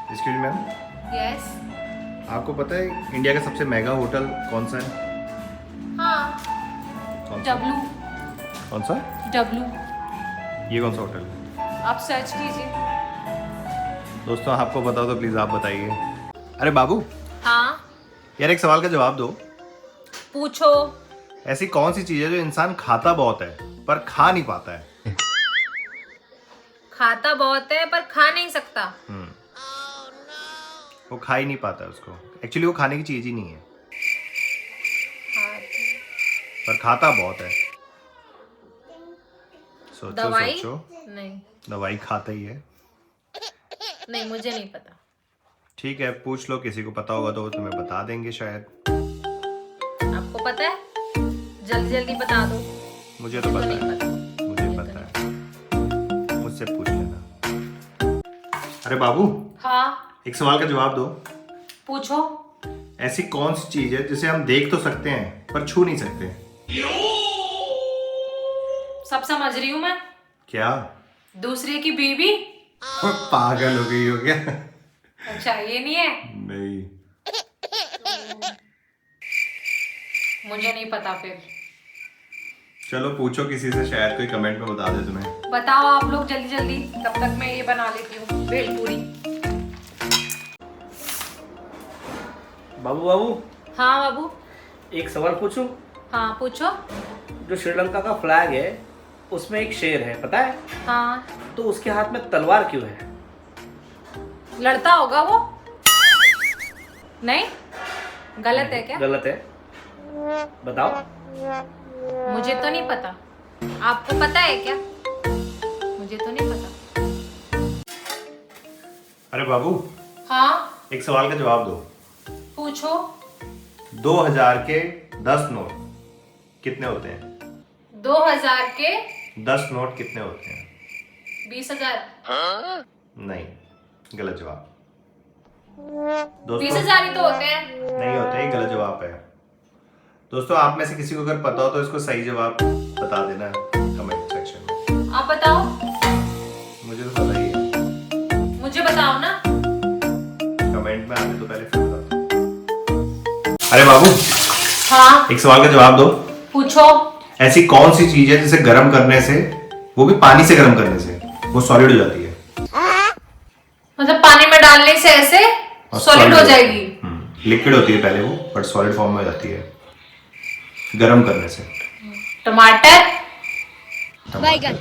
Excuse ma'am, yes. आपको पता है इंडिया का सबसे महंगा होटल कौन सा है? हाँ, कौन सा? डब्लू। कौन सा? डब्लू। ये कौन सा होटल है? आप सर्च कीजिए। दोस्तों आपको पता हो तो प्लीज़ आप बताइए। अरे बाबू, हाँ, यार एक सवाल का जवाब दो। पूछो। ऐसी कौन सी चीज़ है जो इंसान खाता बहुत है पर खा नहीं पाता है? खाता बहुत है पर खा नहीं सकता। वो खा ही नहीं पाता है उसको। एक्चुअली वो खाने की चीज़ ही नहीं है पर खाता बहुत है। सोचो दवाई? सोचो। नहीं, दवाई खाता ही है। नहीं मुझे नहीं पता। ठीक है, पूछ लो, किसी को पता होगा तो वो तुम्हें बता देंगे शायद। आपको पता है? जल्दी जल्दी बता दो। मुझे तो पता नहीं है। पता। मुझे पता है, मुझसे पूछ लेना। अरे बाबू, हाँ, एक सवाल का जवाब दो। पूछो। ऐसी कौन सी चीज है जिसे हम देख तो सकते हैं पर छू नहीं सकते? सब समझ रही हूँ मैं। क्या? दूसरे की बीवी। पागल हो गई हो क्या? अच्छा, ये नहीं है। नहीं। मुझे नहीं पता फिर। चलो पूछो किसी से, शायद कोई कमेंट में बता दे तुम्हें। बताओ आप लोग जल्दी जल्दी, तब तक मैं ये बना लेती हूँ भेलपूरी। बाबू बाबू, हाँ बाबू। एक सवाल पूछूं? हाँ पूछो। जो श्रीलंका का फ्लैग है उसमें एक शेर है, पता है? हाँ, तो उसके हाथ में तलवार क्यों है? लड़ता होगा वो। नहीं, गलत है क्या? गलत है, बताओ। मुझे तो नहीं पता। आपको पता है क्या? मुझे तो नहीं पता। अरे बाबू, हाँ, एक सवाल का जवाब दो। पूछो। 2000 के 10 नोट कितने होते हैं? 2000 के 10 नोट कितने होते हैं? 20,000। नहीं, गलत जवाब। 20,000 ही तो होते हैं। नहीं होते, ही गलत जवाब है। दोस्तों आप में से किसी को अगर पता हो तो इसको सही जवाब बता देना कमेंट सेक्शन में। आप बताओ। मुझे तो पता ही है। मुझे बताओ ना। कमेंट में आने तो पहले फिर बता दो। अरे बाबू, हाँ, एक सवाल का जवाब दो। पूछो। ऐसी कौन सी चीज है जिसे गर्म करने से, वो भी पानी से गर्म करने से, वो सॉलिड हो जाती है? मतलब पानी में डालने से ऐसे सॉलिड हो जाएगी? लिक्विड होती है पहले वो, बट सॉलिड फॉर्म में हो जाती है गर्म करने से। टमाटर। टमाटर।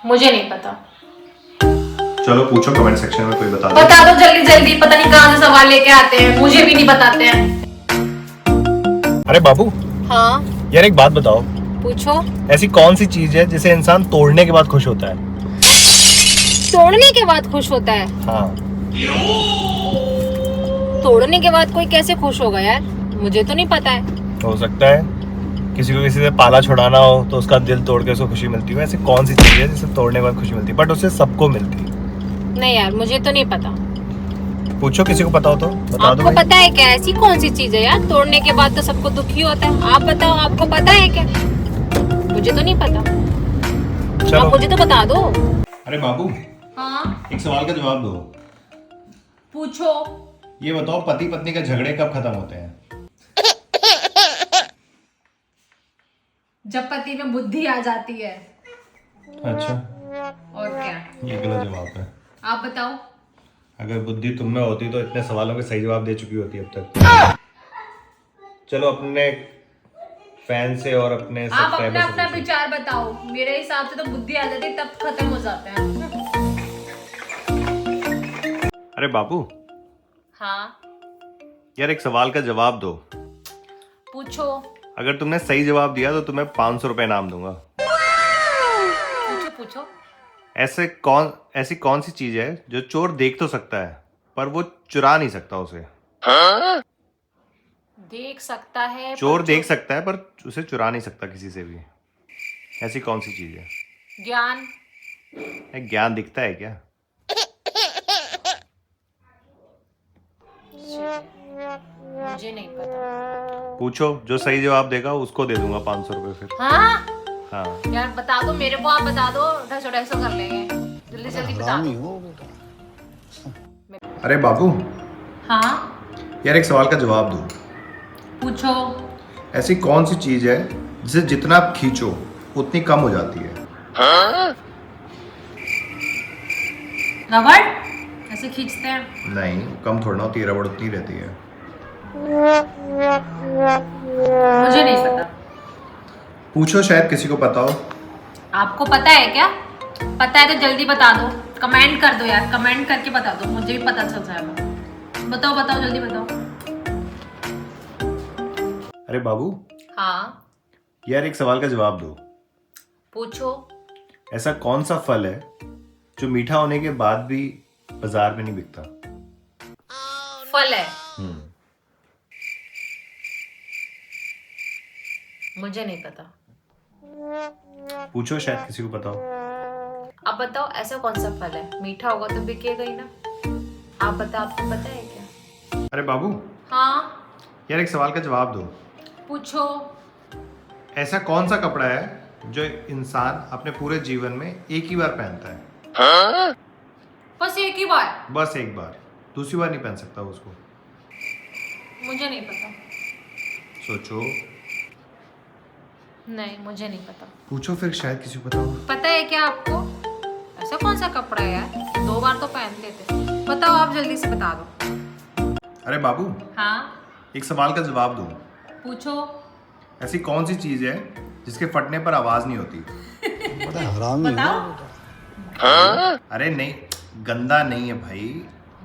मुझे नहीं पता। चलो पूछो कमेंट सेक्शन में, कोई बता दो। बता दो जल्दी जल्दी, पता नहीं कहाँ से सवाल लेके आते हैं, मुझे भी नहीं बताते हैं। अरे बाबू, हाँ, यार एक बात बताओ। पूछो। ऐसी कौन सी चीज है जिसे इंसान तोड़ने के बाद खुश होता है? तोड़ने के बाद खुश होता है? हाँ। तोड़ने के बाद कोई कैसे खुश होगा यार? मुझे तो नहीं पता है। हो सकता है किसी को किसी से पाला छुड़ाना हो तो उसका दिल तोड़ के उसको खुशी मिलती है। ऐसी कौन सी चीज है जिसे तोड़ने के बाद खुशी मिलती है, बट उससे सबको मिलती है? नहीं यार, मुझे तो नहीं पता। पूछो किसी को पता हो तो बता दो आपको भाई। पता है क्या ऐसी कौन सी चीज है यार? तोड़ने के बाद तो सबको दुखी होता है। आप बताओ, आपको पता है क्या? मुझे तो नहीं पता। चलो। आप मुझे तो बता दो। अरे बाबू, हाँ, एक सवाल का जवाब दो। पूछो। ये बताओ, पति पत्नी का झगड़े कब खत्म होते हैं? जब पति में बुद्धि आ जाती है। अच्छा, और क्या? ये गलत जवाब है। आप बताओ। अगर बुद्धि तुम में होती तो इतने सवालों के सही जवाब दे चुकी होती अब तक। चलो अपने फैन से और अपने आप अपना सब्सक्राइबर अपना से पूछो। विचार बताओ। मेरे हिसाब से तो बुद्धि आ जाती है तब खत्म हो जाता है। अरे बाबू, हाँ, यार एक सवाल का जवाब दो। पूछो। अगर तुमने सही जवाब दिया तो तुम्हें 500 रुपए इनाम दूंगा। पूछो पूछो। ऐसी कौन सी चीज है जो चोर देख तो सकता है पर वो चुरा नहीं सकता उसे? देख सकता है चोर देख सकता है पर उसे चुरा नहीं सकता किसी से भी। ऐसी कौन सी चीज है? ज्ञान। ज्ञान दिखता है क्या? मुझे नहीं पता। पूछो, जो सही जवाब देगा उसको दे दूंगा 500 रुपए फिर। हाँ हाँ। यार बता दो मेरे को, आप बता दो, 250 कर लेंगे। जल्दी जल्दी बता दो। अरे बाबू, हाँ यार एक सवाल का जवाब दो। पूछो। ऐसी कौन सी चीज है जिसे जितना आप खींचो उतनी कम हो जाती है? रबड़ ऐसे खींचते हैं? नहीं, कम थोड़ा ना होती है, रबड़ उतनी रहती है। मुझे नहीं पता। पूछो, शायद किसी को पता हो। आपको पता है क्या? पता है तो जल्दी बता दो, कमेंट कर दो यार, कमेंट करके बता दो, मुझे भी पता चल जाएगा। बताओ बताओ जल्दी बताओ। अरे बाबू, हाँ यार एक सवाल का जवाब दो। पूछो। ऐसा कौन सा फल है जो मीठा होने के बाद भी बाजार में नहीं बिकता? फल है? मुझे नहीं पता। पूछो, शायद किसी को पता हो। अब बताओ ऐसा कौन सा फल है, मीठा होगा तो बिकेगा ही ना। आप बताओ, आपको पता है क्या? अरे बाबू, हाँ यार एक सवाल का जवाब दो। पूछो। ऐसा कौन सा कपड़ा है जो इंसान अपने पूरे जीवन में एक ही बार पहनता है? बस एक ही बार? बस एक बार, दूसरी बार नहीं पहन सकता वो उसको। मुझे नहीं पता। सोचो। नहीं मुझे नहीं पता। पूछो फिर, शायद किसी को पता हो। पता है क्या आपको? ऐसा कौन सा कपड़ा है यार, 2 बार तो पहन लेते। बताओ आप, जल्दी से बता दो। अरे बाबू, हाँ एक सवाल का जवाब दो। पूछो। ऐसी कौन सी चीज है जिसके फटने पर आवाज नहीं होती? बताओ। अरे नहीं, गंदा नहीं है भाई,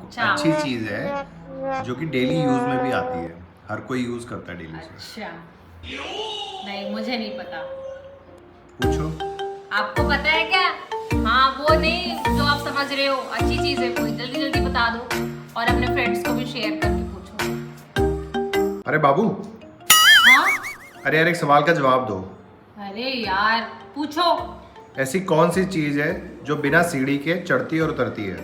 अच्छा। अच्छी चीज है जो कि डेली यूज में भी आती है, हर कोई यूज करता है डेली से। अच्छा नहीं मुझे नहीं पता। पूछो। आपको पता है क्या? हाँ वो नहीं जो आप समझ रहे हो, अच्छी चीज है कोई, जल्दी जल्दी बता दो और अपने फ्रेंड्स को भी शेयर करके पूछो। अरे बाबू, हाँ अरे यार एक सवाल का जवाब दो। अरे यार पूछो। ऐसी कौन सी चीज है जो बिना सीढ़ी के चढ़ती और उतरती है?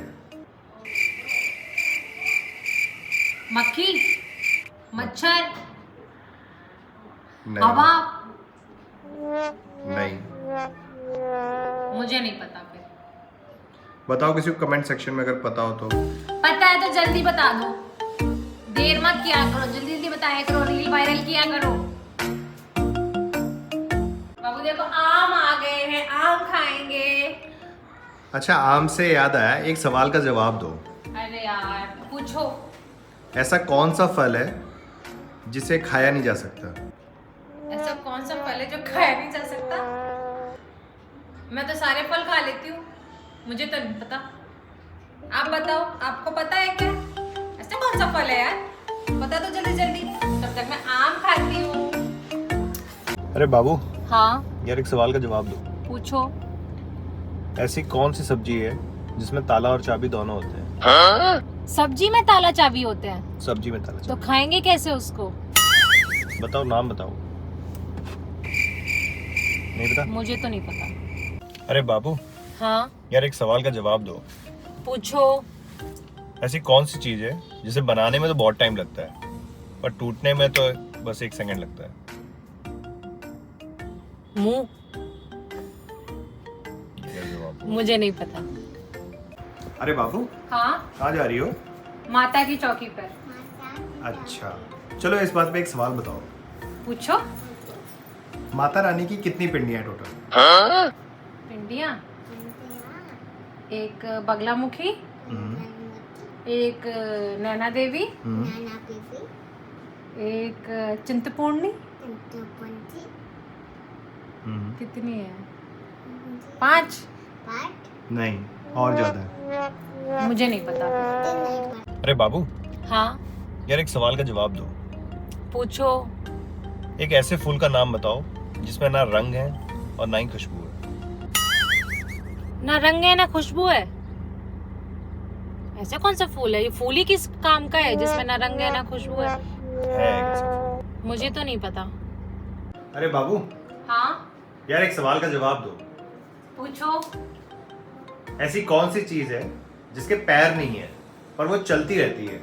मक्खी, मच्छर, नहीं। हवा? नहीं। मुझे नहीं पता फिर। बताओ किसी को कमेंट सेक्शन में अगर पता हो तो। पता है तो जल्दी बता दो, देर मत किया करो, जल्दी जल्दी बताया करो, रील वायरल किया करो। बाबू देखो आम आ गए हैं, आम खाएंगे। अच्छा, आम से याद आया, एक सवाल का जवाब दो। अरे यार पूछो। ऐसा कौन सा फल है जिसे खाया नहीं जा सकता? ऐसा कौन सा फल है जो खाया नहीं जा सकता? मैं तो सारे फल खा लेती हूँ, मुझे तो नहीं पता। आप बताओ, आपको पता है क्या? ऐसा कौन सा फल है यार, बता दो जल्दी जल्दी, तब तक मैं आम खाती हूँ। अरे बाबू, हाँ यार एक सवाल का जवाब दो। पूछो। ऐसी कौन सी सब्जी है जिसमें ताला और चाबी दोनों होते हैं? सब्जी में ताला चाबी होते हैं? सब्जी में ताला तो चाबी। खाएंगे कैसे उसको? बताओ, नाम बताओ। नहीं पता? मुझे तो नहीं पता। अरे बाबू, हाँ यार एक सवाल का जवाब दो। पूछो। ऐसी कौन सी चीज है जिसे बनाने में तो बहुत टाइम लगता है पर टूटने में तो बस 1 सेकंड लगता है? मुंह? ये जवाब। मुझे नहीं पता। अरे बाबू, हाँ कहाँ जा रही हो? माता की चौकी पर। अच्छा, चलो इस बात पे एक सवाल बताओ। पूछो। माता रानी की कितनी पिंडियां टोटल? पिंडियाँ? एक बगलामुखी, एक नैना देवी, एक चिंतपूर्णी। कितनी है? 5? नहीं, और ज्यादा है। मुझे नहीं पता। अरे बाबू, हाँ यार एक सवाल का जवाब दो। पूछो। एक ऐसे फूल का नाम बताओ जिसमें ना रंग है और ना ही खुशबू है। ना रंग है ना खुशबू है? ऐसा कौन सा फूल है? ये फूल ही किस काम का है जिसमें ना रंग है ना खुशबू है? एक ऐसा फूल। मुझे तो नहीं पता। अरे बाबू, हाँ यार एक सवाल का जवाब दो। पूछो। ऐसी कौन सी चीज है जिसके पैर नहीं है पर वो चलती रहती है?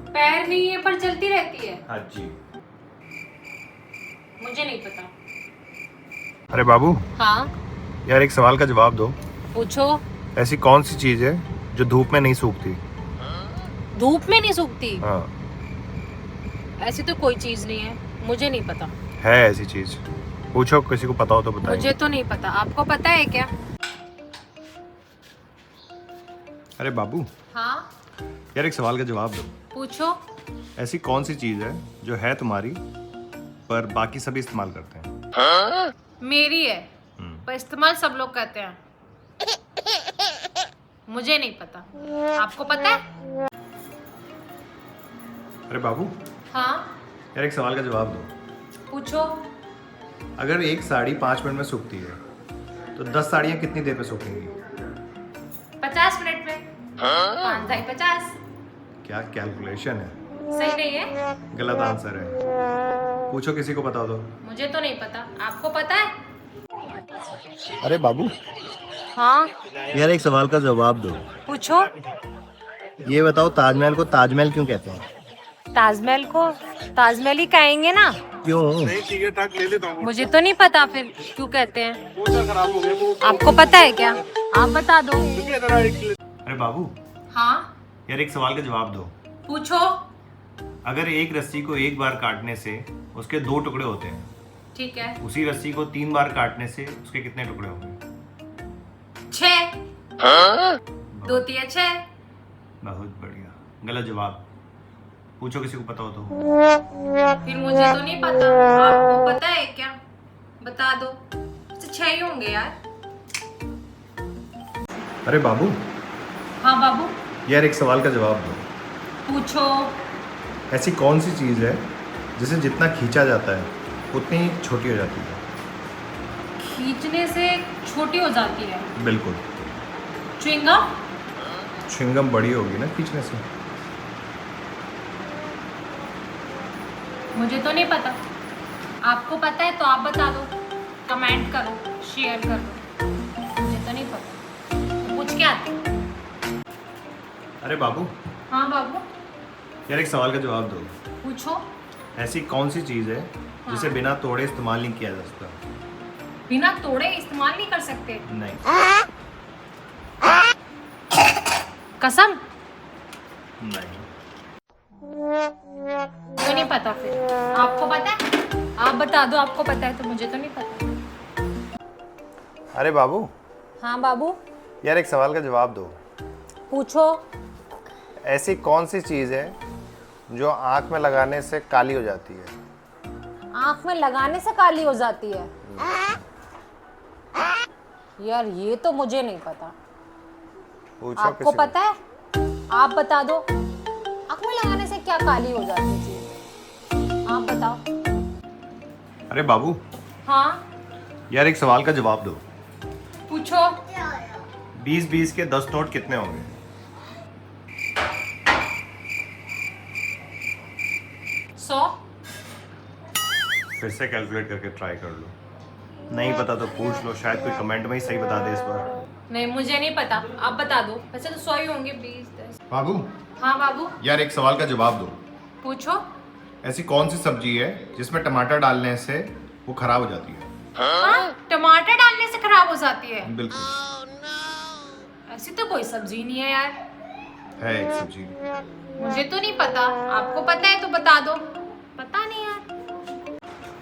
पैर नहीं है पर चलती रहती है? हाँ जी। मुझे नहीं पता। अरे बाबू, हाँ यार एक सवाल का जवाब दो। पूछो। ऐसी कौन सी चीज है जो धूप में नहीं सूखती। धूप में नहीं सूखती? हाँ। ऐसी तो कोई चीज नहीं है, मुझे नहीं पता। है ऐसी चीज, पूछो किसी को पता हो तो बताइए। मुझे तो नहीं पता, आपको पता है क्या? अरे बाबू हाँ यार, एक सवाल का जवाब दो। पूछो। ऐसी कौन सी चीज है जो है तुम्हारी पर बाकी सभी इस्तेमाल करते हैं? मेरी है पर इस्तेमाल सब लोग करते हैं। मुझे नहीं पता, आपको पता है? अरे बाबू हाँ यार, एक सवाल का जवाब दो। पूछो। अगर एक साड़ी 5 मिनट में सूखती है तो 10 साड़ियाँ कितनी देर में सूखेंगी? 50 मिनट में। 5 × 50। क्या कैलकुलेशन है? सही नहीं है? गलत आंसर है। पूछो किसी को पता हो तो। मुझे तो नहीं पता, आपको पता है? अरे बाबू हाँ यार, एक सवाल का जवाब दो। पूछो। ये बताओ, ताजमहल को ताजमहल क्यों कहते हैं? ताजमहल को ताजमहल ही कहेंगे ना। क्यों? मुझे तो नहीं पता फिर क्यों कहते हैं। आपको पता है क्या? आप बता दो। अरे बाबू हाँ यार, एक सवाल का जवाब दो। पूछो। अगर एक रस्सी को एक बार काटने से उसके 2 टुकड़े होते हैं, ठीक है। उसी रस्सी को 3 बार काटने से उसके कितने टुकड़े होंगे? 6। 2 × 6। बहुत बढ़िया। गलत जवाब। पूछो किसी को पता हो तो। फिर मुझे तो नहीं पता, आपको पता है क्या? बता दो। 6 ही होंगे यार। अरे बाबू हाँ बाबू यार, एक सवाल का जवाब दो। पूछो। ऐसी कौन सी चीज़ है जिसे जितना खींचा जाता है उतनी ही छोटी हो जाती है? खींचने से छोटी हो जाती है? बिल्कुल। च्युइंगम? च्युइंगम बड़ी होगी ना खींचने से। मुझे तो नहीं पता, आपको पता है तो आप बता दो। कमेंट करो, शेयर करो। मुझे तो नहीं पता, तो पूछ के आते। अरे बाबू हाँ बाबू यार, एक सवाल का जवाब दो। पूछो। ऐसी कौन सी चीज़ है जिसे बिना तोड़े इस्तेमाल नहीं किया जा सकता? बिना तोड़े इस्तेमाल नहीं कर सकते? नहीं। कसम? नहीं। तो नहीं पता फिर, आपको पता है? आप बता दो, आपको पता है तो। मुझे तो नहीं पता। अरे बाबू हाँ बाबू यार, एक सवाल का जवाब दो। पूछो। ऐसी कौन सी चीज़ है जो आँख में लगाने से काली हो जाती है? आँख में लगाने से काली हो जाती है? यार ये तो मुझे नहीं पता। पूछो आपको किसी को। पता है? आप बता दो। आँख में लगाने से क्या काली हो जाती है चीज? आप बताओ। अरे बाबू हाँ यार, एक सवाल का जवाब दो। पूछो। 20-20 के 10 नोट कितने होंगे? 100। फिर से कैलकुलेट करके ट्राई कर लो। नहीं पता तो पूछ लो, शायद कोई कमेंट में ही सही बता दे इस बार। नहीं मुझे नहीं पता, आप बता दो। वैसे तो 100 ही होंगे। 20 10। बाबू हाँ बाबू यार, एक सवाल का जवाब दो। पूछो। ऐसी कौन सी सब्जी है जिसमें टमाटर डालने से वो खराब हो जाती है? हाँ टमाटर डालने से खराब हो जाती है? बिल्कुल। ऐसी तो कोई सब्जी नहीं है यार। है एक सब्जी। मुझे तो नहीं पता, आपको पता है तो बता दो। पता नहीं यार।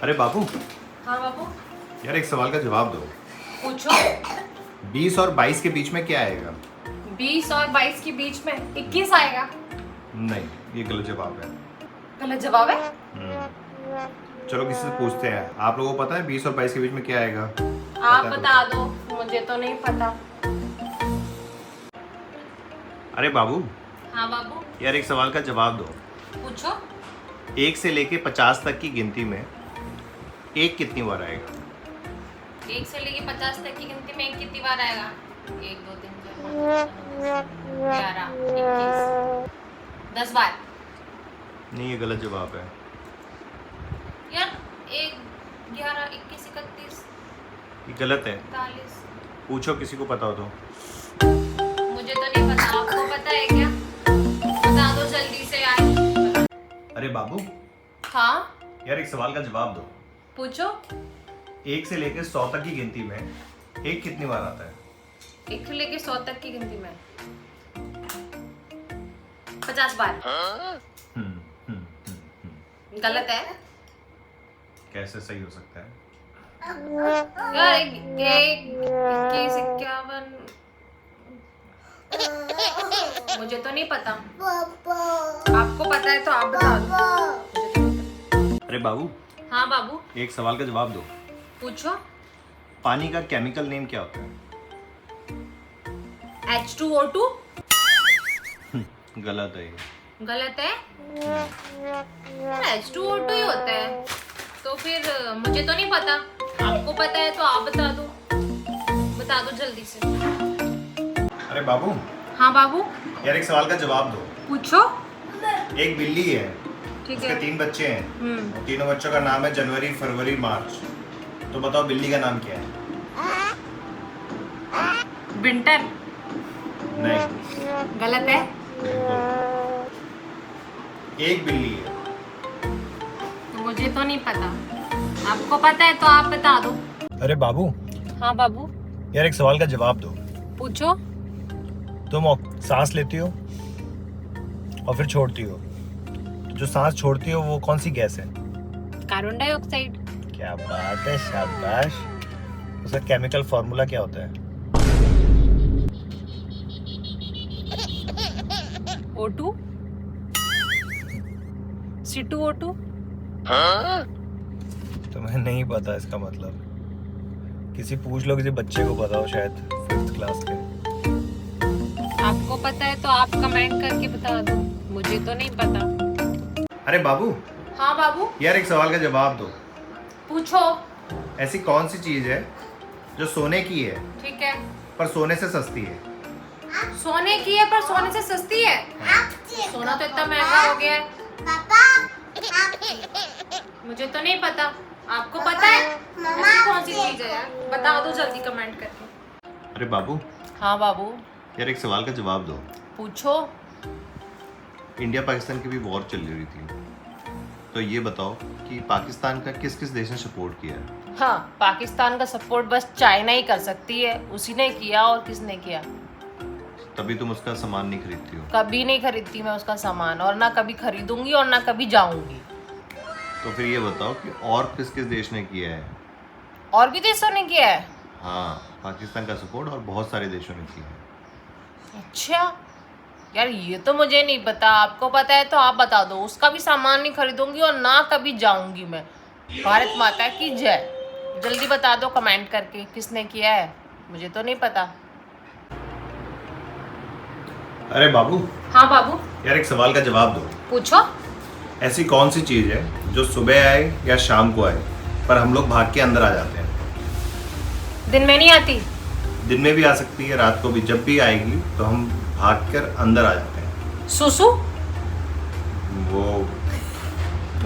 अरे बाबू हाँ बाबू यार, एक सवाल का जवाब दो। पूछो। 20 और 22 के बीच में क्या आएगा? 20 और 22 के बीच में 21 आएगा। नहीं, ये गलत जवाब है। गलत जवाब है? चलो किसी से पूछते हैं। आप लोगों को पता है 20 और 22 के बीच में क्या आएगा? आप बता दो, मुझे तो नहीं पता। अरे बाबू हाँ बाबू यार, एक सवाल का जवाब दो। पूछो। 1 से लेके 50 तक की गिनती में 1 कितनी बार आएगा? 1 से लेके 50 तक की गिनती में 1 कितनी बार आएगा? 1 2 3 4 11 21 10 बार। नहीं, ये गलत जवाब है। यार 1 11 21 31 ये गलत है। 41। पूछो किसी को पता हो तो। मुझे तो नहीं पता, आपको पता है क्या? बता दो जल्दी से यार। अरे बाबू हाँ यार, एक सवाल का जवाब दो। पूछो। 1 से लेके 100 तक की गिनती में 1 कितनी बार आता है? 1 से लेके 100 तक की गिनती में 50 बार। गलत है कैसे सही हो सकता है? यार। 21, 51। मुझे तो नहीं पता। आपको पता है तो आप बता दो। अरे बाबू, हाँ बाबू, एक सवाल का जवाब दो। पूछो। पानी का केमिकल नेम क्या होता है? H2O2। गलत है ये। गलत है? H2O2 ही होता है। तो फिर मुझे तो नहीं पता। आपको पता है तो आप बता दो। बता दो जल्दी से। अरे बाबू, हाँ बाबू, यार एक सवाल का जवाब दो। पूछो। एक बिल्ली है, ठीक उसके है। 3 बच्चे हैं। और तीनों बच्चों का नाम है जनवरी, फरवरी, मार्च। तो बताओ बिल्ली का नाम क्या है? विंटर। नहीं। गलत है? एक बिल्ली है। मुझे तो नहीं पता। आपको पता है तो आप बता दो। अरे बाबू, हाँ बाबू, यार एक सवाल का जवाब दो। पूछो। तुम सांस लेती हो और फिर छोड़ती हो, जो सांस छोड़ती हो वो कौन सी गैस है? Carbon dioxide. क्या बात है, शाबाश। उसका केमिकल फॉर्मूला क्या होता है? O2, C2O2। तुम्हें नहीं पता इसका मतलब? किसी पूछ लो, किसी बच्चे को पता हो शायद 5th क्लास के। आपको पता है तो आप कमेंट करके बता दो। मुझे तो नहीं पता। अरे बाबू, हाँ बाबू, यार एक सवाल का जवाब दो। पूछो। ऐसी कौन सी चीज है जो सोने की है ठीक है। पर सोने से सस्ती है? सोने की है पर सोने से सस्ती है। सोना तो इतना महंगा हो गया है। मुझे तो नहीं पता। आपको पता है? ऐसी कौन सी चीज है यार? बता दो जल्दी कमेंट करके। अरे बाबू, हाँ बाबू, यार एक सवाल का जवाब दो। पूछो। इंडिया पाकिस्तान की भी वॉर चल रही थी, तो ये बताओ कि पाकिस्तान का किस किस देश ने सपोर्ट किया है? हाँ, पाकिस्तान का सपोर्ट बस चाइना ही कर सकती है। उसी ने किया। और किसने किया? तभी तुम उसका सामान नहीं खरीदती हो। कभी नहीं खरीदती मैं उसका सामान, और ना कभी खरीदूंगी और ना कभी जाऊंगी। तो फिर ये बताओ कि और किस किस देश ने किया है? और भी देशों ने किया है? हाँ, पाकिस्तान का सपोर्ट और बहुत सारे देशों ने किया है। अच्छा यार, ये तो मुझे नहीं पता। आपको पता है तो आप बता दो। उसका भी सामान नहीं खरीदूंगी और ना कभी जाऊंगी मैं। भारत माता की जय। जल्दी बता दो कमेंट करके किसने किया है। मुझे तो नहीं पता। अरे बाबू, हाँ बाबू, यार एक सवाल का जवाब दो। पूछो। ऐसी कौन सी चीज है जो सुबह आए या शाम को आए पर हम लोग भाग के अंदर आ जाते हैं? दिन में नहीं आती? दिन में भी आ सकती है, रात को भी। जब भी आएगी तो हम भाग कर अंदर आ जाते हैं। सुसु? वो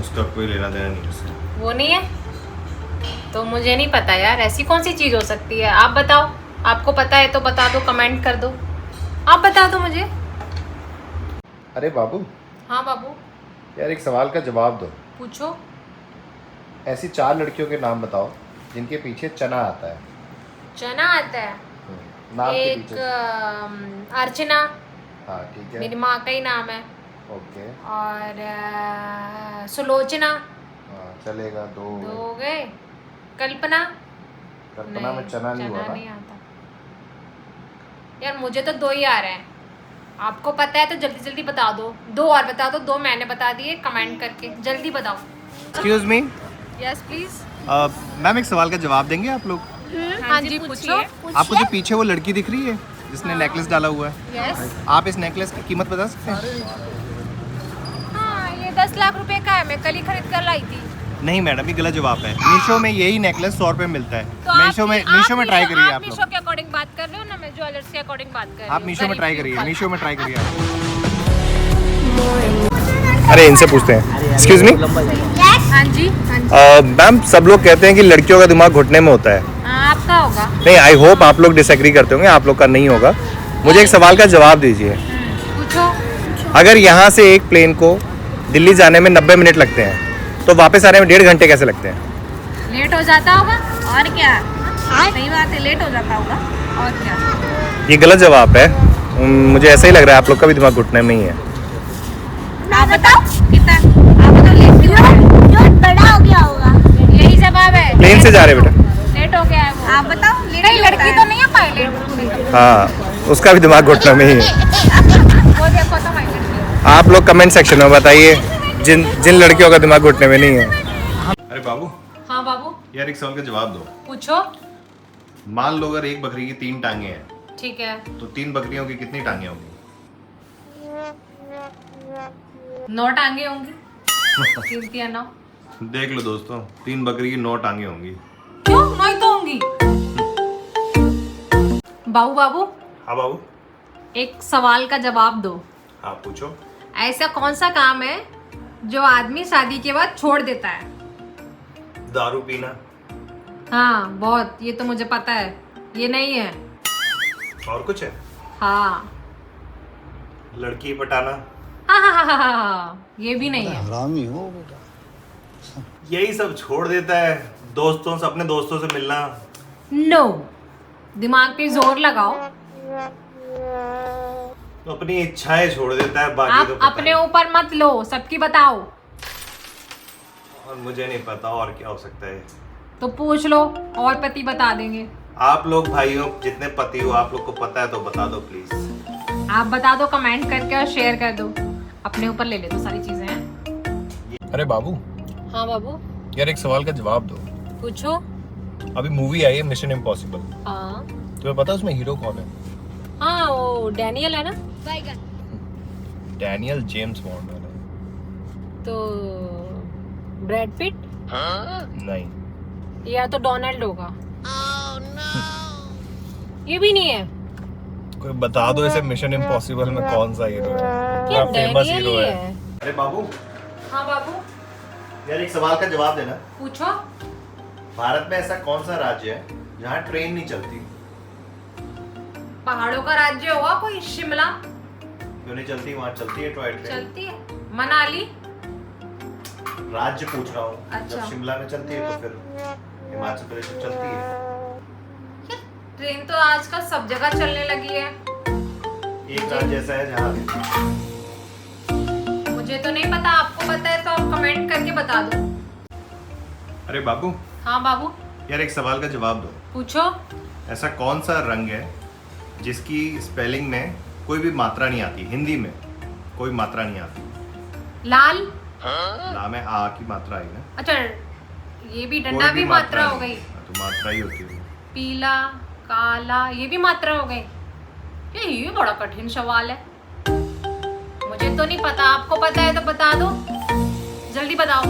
उसका कोई लेना देना नहीं उससे। वो नहीं है तो मुझे नहीं पता यार। ऐसी कौन सी चीज हो सकती है? आप बताओ। आपको पता है तो बता दो, कमेंट कर दो। आप बता दो मुझे। अरे बाबू, हाँ बाबू, यार एक सवाल का जवाब दो। पूछो। ऐसी 4 लड़कियों के नाम बताओ जिनके पीछे चना आता है। चना आता है? नाम के एक पीछे। अर्चना। हाँ ठीक है। मेरी माँ का ही नाम है। ओके। और सुलोचना। हाँ चलेगा, 2 दो हो गए। कल्पना। कल्पना में चना नहीं हुआ ना? नहीं आता यार। मुझे तो 2 ही आ रहे हैं। आपको पता है तो जल्दी जल्दी बता दो। 2 और बता दो। 2 मैंने बता दिए। कमेंट करके जल्दी बताओ। Excuse me yes please. Ma'am, एक सवाल का जवाब देंगे आप लोग? हाँ जी, पूछो। आपको जो पीछे वो लड़की दिख रही है जिसने नेकलेस डाला हुआ है, यस। आप इस नेकलेस की कीमत बता सकते हैं? हाँ, ये 10 लाख रुपए का है। मैं कल ही खरीद कर लाई थी। नहीं मैडम, ये गलत जवाब है। मीशो में यही नेकलेस 100 रुपए में मिलता है। तो मीशो में ट्राई करिए आप मीशो लोग। के अकॉर्डिंग बात कर रहे हो ना? मैं ज्वेलर्स के अकॉर्डिंग बात कर रही हूँ। आप मीशो में ट्राई करिए, मीशो में ट्राई करिए आप। अरे इनसे पूछते हैं। एक्सक्यूज मी हाँ जी, हाँ जी। मैम, सब लोग कहते हैं कि लड़कियों का दिमाग घुटने में होता है। आपका होगा। नहीं, आई होप आप लोग डिसएग्री करते होंगे, आप लोग का नहीं होगा। मुझे एक सवाल का जवाब दीजिए। पूछो। अगर यहाँ से एक प्लेन को दिल्ली जाने में 90 मिनट लगते हैं तो वापस आने में 1.5 घंटे कैसे लगते हैं? लेट हो जाता होगा और क्या। सही बात है, लेट हो जाता होगा और क्या। ये गलत जवाब है। मुझे ऐसा ही लग रहा है आप लोग का भी दिमाग घुटने में ही है। बताओ कितना आप बताओ लेट क्यों हो रहा है? जो बड़ा हो गया होगा। यही जवाब है। प्लेन से जा रहे बेटा। लेट हो गया है वो। आप बताओ कहीं लड़की तो नहीं है पायलट? हाँ, उसका भी दिमाग घुटना में ही है। वो देखो तो पायलट। आप लोग कमेंट सेक्शन में बताइए जिन जिन लड़कियों का दिमाग घुटने में नहीं है। अरे बाबू, हाँ बाबू यार एक सवाल का जवाब दो। पूछो। मान लो अगर एक बकरी की 3 टांगे हैं, ठीक है, तो 3 बकरियों की कितनी टांगे होंगी? 9 टांगे होंगी। 3 या 9। देख लो दोस्तों, 3 बकरी की 9 टांगे होंगी। क्यों 9 ही तो होंगी। बाबू बाबू हाँ बाबू, एक सवाल का जवाब दो। हाँ पूछो। ऐसा कौन सा काम है जो आदमी शादी के बाद छोड़ देता है? दारू पीना। हाँ बहुत, ये तो मुझे पता है। ये नहीं है। और कुछ है? हाँ लड़की पटाना। हाँ, ये भी नहीं है। हरामी हो बेटा। यही सब छोड़ देता है, दोस्तों से, अपने दोस्तों से मिलना। नो, दिमाग पे जोर लगाओ। तो अपनी इच्छाएं छोड़ देता है, बाकी आप तो पता अपने नहीं। ऊपर मत लो, सबकी बताओ। और मुझे नहीं पता और क्या हो सकता है। तो पूछ लो, और पति बता देंगे। आप लोग भाइयों जितने पति हो, आप लोग को पता है तो बता दो प्लीज। आप बता दो कमेंट करके और शेयर कर दो। अपने ऊपर ले ले तो सारी चीजें हैं। अरे बाबू, हाँ बाबू यार एक सवाल का जवाब दो। पूछो। अभी मूवी आई है मिशन इम्पॉसिबल, हाँ तुम्हें पता है उसमें हीरो कौन है? हाँ, वो डैनियल है ना। डैनियल जेम्स बॉन्ड है। तो ब्रैड पिट नहीं, या तो डोनाल्ड होगा। ये भी नहीं है। कोई बता दो इसे मिशन इम्पॉसिबल में कौन सा हीरो है? क्या इतना फेमस डैनियल हीरो ही है। है? अरे बाबू, हाँ बाबू यार एक सवाल का जवाब देना। पूछो। भारत में ऐसा कौन सा राज्य है जहाँ ट्रेन नहीं चलती? पहाड़ों का राज्य होगा कोई, शिमला। क्यों नहीं चलती? वहाँ चलती है टॉय ट्रेन। चलती है। मनाली। राज्य पूछ रहा हूँ। अच्छा। जब शिमला में चलती है तो फिर हिमाचल प्रदेश में चलती है। ट्रेन तो आजकल सब जगह चलने लगी है। एक राज्य ऐसा है जहाँ मुझे तो नहीं पता, आपको पता है तो आप कमेंट करके बता दो। अरे बाबू, हाँ बाबू यार एक सवाल का जवाब दो। पूछो। ऐसा कौन सा रंग है जिसकी स्पेलिंग में कोई भी मात्रा नहीं आती? हिंदी में कोई मात्रा नहीं आती। लाल। ला में आ की मात्रा आई ना। अच्छा, ये भी कोई डंडा भी मात्रा हो नहीं। गई। हाँ, तो मात्रा ही होती है। पीला, काला, ये भी मात्रा हो गई। ये बड़ा कठिन सवाल है, मुझे तो नहीं पता। आपको पता है तो बता दो, जल्दी बताओ।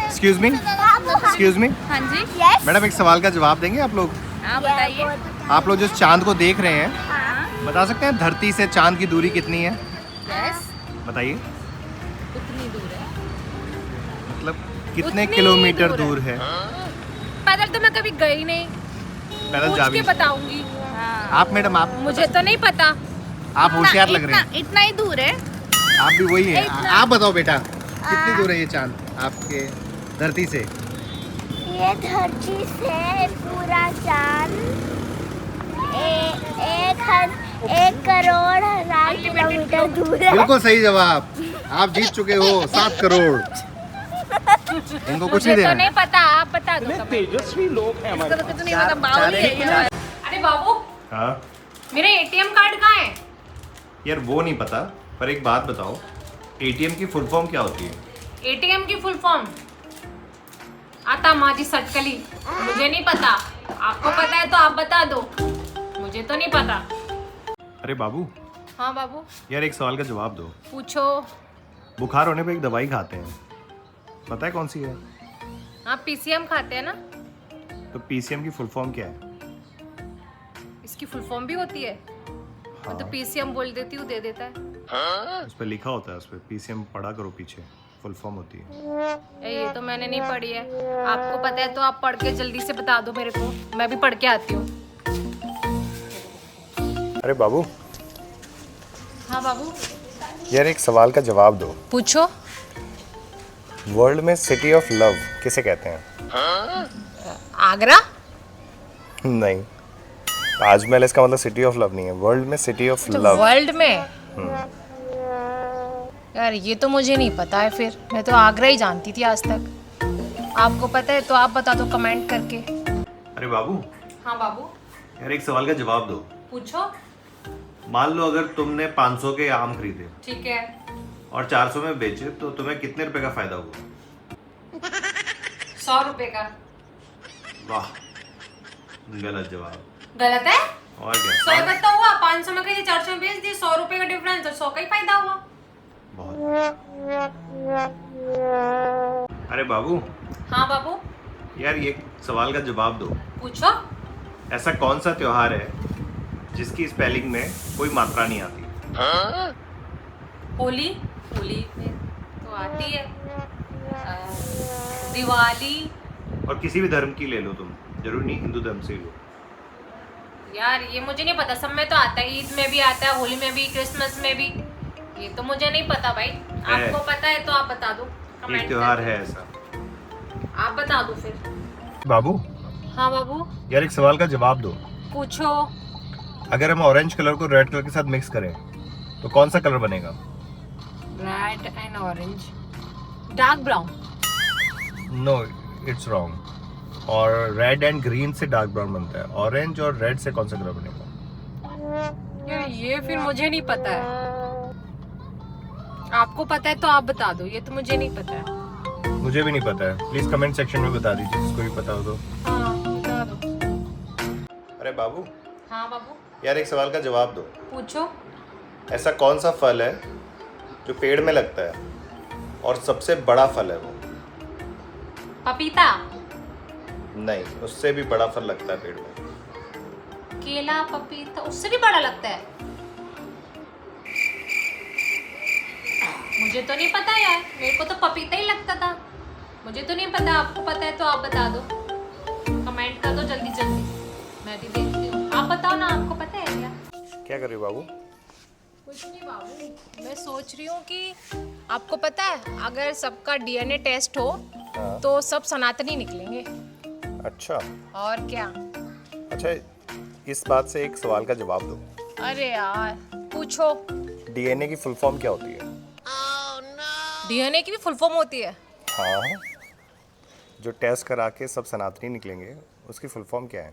एक्सक्यूज मी, एक्सक्यूज मी हाँ जी, मैडम, एक सवाल का जवाब देंगे आप लोग? आप बताइए। आप लोग जो चांद को देख रहे हैं, हाँ। बता सकते हैं धरती से चांद की दूरी कितनी है? यस, बताइए। उतनी दूर है। मतलब कितने उतनी किलोमीटर दूर है। दूर है? पैदल तो मैं कभी गई नहीं, पैदल जा पूछ भी के बताऊंगी। आप मैडम, आप मुझे तो नहीं पता। आप होशियार लग रहे हैं। इतना ही दूर है। आप भी वही हैं। आप बताओ बेटा, कितनी दूर है ये चांद आपके धरती से? ये धरती से पूरा चांद 1,000,000,000 किलोमीटर दूर है। बिल्कुल सही जवाब। आप जीत चुके हो 7 करोड़। इनको कुछ मुझे नहीं तो देना। नहीं पता, आप बता दो। तेजस्वी लोग हैं हमारे इसको तो नहीं पता, बावली है ये। अरे बाबू, हाँ मेरा एटीएम कार्ड कहाँ है? यार वो नहीं पता, पर एक बात बताओ, एटीएम की फुल फॉर्म क्या होती है? एटीएम की फुल फॉर्म आता माजी सटकली। मुझे नहीं पता, आपको पता है तो आप बता दो, मुझे तो नहीं पता। अरे बाबू, हाँ बाबू यार एक सवाल का जवाब दो। पूछो। बुखार होने पे एक दवाई खाते हैं, पता है कौन सी है? आप पीसीएम खाते हैं ना? तो पीसीएम की फुल फॉर्म क्या है? इसकी फुल फॉर्म भी होती है? मैं तो पीसीएम बोल देती हूँ, दे देता है। उस पर लिखा होता है, उस पर पीसीएम पढ़ा करो, पीछे फुल फॉर्म होती है। ये तो मैंने नहीं पढ़ी है, आपको पता है तो आप पढ़ के जल्दी से बता दो मेरे को, मैं भी पढ़ के आती हूँ। अरे बाबू, हाँ बाबू यार एक सवाल का जवाब दो। पूछो। वर्ल्ड में सिटी ऑफ लव किसे कहते हैं? आगरा। नहीं, ताजमहल इसका मतलब सिटी ऑफ लव नहीं है। वर्ल्ड में सिटी ऑफ लव। वर्ल्ड में यार ये तो मुझे नहीं पता है, फिर मैं तो आगरा ही जानती थी आज तक। आपको पता है तो आप बता दो कमेंट करके। अरे बाबू, हाँ बाबू, यार एक सवाल का जवाब दो। पूछो। मान लो अगर तुमने 500 के आम खरीदे ठीक है। और 400 में बेचे तो तुम्हें कितने रुपए का फायदा हुआ? 100 रुपए का। वाह, गलत जवाब। गलत है? और क्या? 100 का तो हुआ, 500 में खरीदी 400 में बेच दी, 100 रुपए का डिफरेंस, तो 100 का ही फायदा हुआ। बहुत। अरे बाबू, हाँ बाबू, यार ये सवाल का जवाब दो। पूछो। ऐसा कौन सा त्योहार है जिसकी स्पेलिंग में कोई मात्रा नहीं आती? होली, होली में तो आती है। दिवाली। और किसी भी धर्म की ले लो तुम, जरूरी नहीं हिंदू धर्म से ही लो। यार ये मुझे नहीं पता, सब में तो आता है, ईद में भी आता है, होली में भी, क्रिसमस में भी। ये तो मुझे नहीं पता भाई। आपको पता है तो आप बता दो एक कमेंट त्योहार करके। है ऐसा। आप बता दो फिर। बाबू, हाँ बाबू, यार एक सवाल का जवाब दो। पूछो। अगर हम ऑरेंज कलर को रेड कलर के साथ मिक्स करें तो कौन सा कलर बनेगा? Red and orange, dark brown. No, it's wrong. और रेड एंड ग्रीन से डार्क ब्राउन बनता है। ऑरेंज और रेड से कौन सा कलर बनेगा? यार ये फिर मुझे नहीं पता है। आपको पता है तो आप बता दो, ये तो मुझे नहीं पता है। मुझे भी नहीं पता है। प्लीज कमेंट सेक्शन में बता दीजिए जिसको भी पता हो तो। हाँ बता दो। अरे बाबू, हाँ बाबू, यार एक सवाल का जवाब दो। पूछो। ऐसा कौन सा फल है जो पेड़ में लगता है और सबसे बड़ा फल है वो? पपीता। नहीं, उससे भी बड़ा फल लगता है पेड़ में। केला, पपीता, उससे भी बड़ा लगता है। मुझे तो नहीं पता यार, मेरे को तो पपीता ही लगता था। मुझे तो नहीं पता, आपको पता है तो आप बता दो, कमेंट कर दो जल्दी जल्दी, मैं भी देखती हूँ। आप बताओ ना, आपको पता है क्या कर रही हो बाबू? कुछ नहीं बाबू, मैं सोच रही हूँ कि आपको पता है अगर सबका डीएनए टेस्ट हो हाँ। तो सब सनातनी निकलेंगे। अच्छा। और क्या। अच्छा, इस बात से एक सवाल का जवाब दो। अरे यार पूछो। डीएनए की फुल फॉर्म क्या होती है? डीएनए की भी फुल फॉर्म होती है? हाँ, जो टेस्ट करा के सब सनातनी निकलेंगे उसकी फुल फॉर्म क्या है?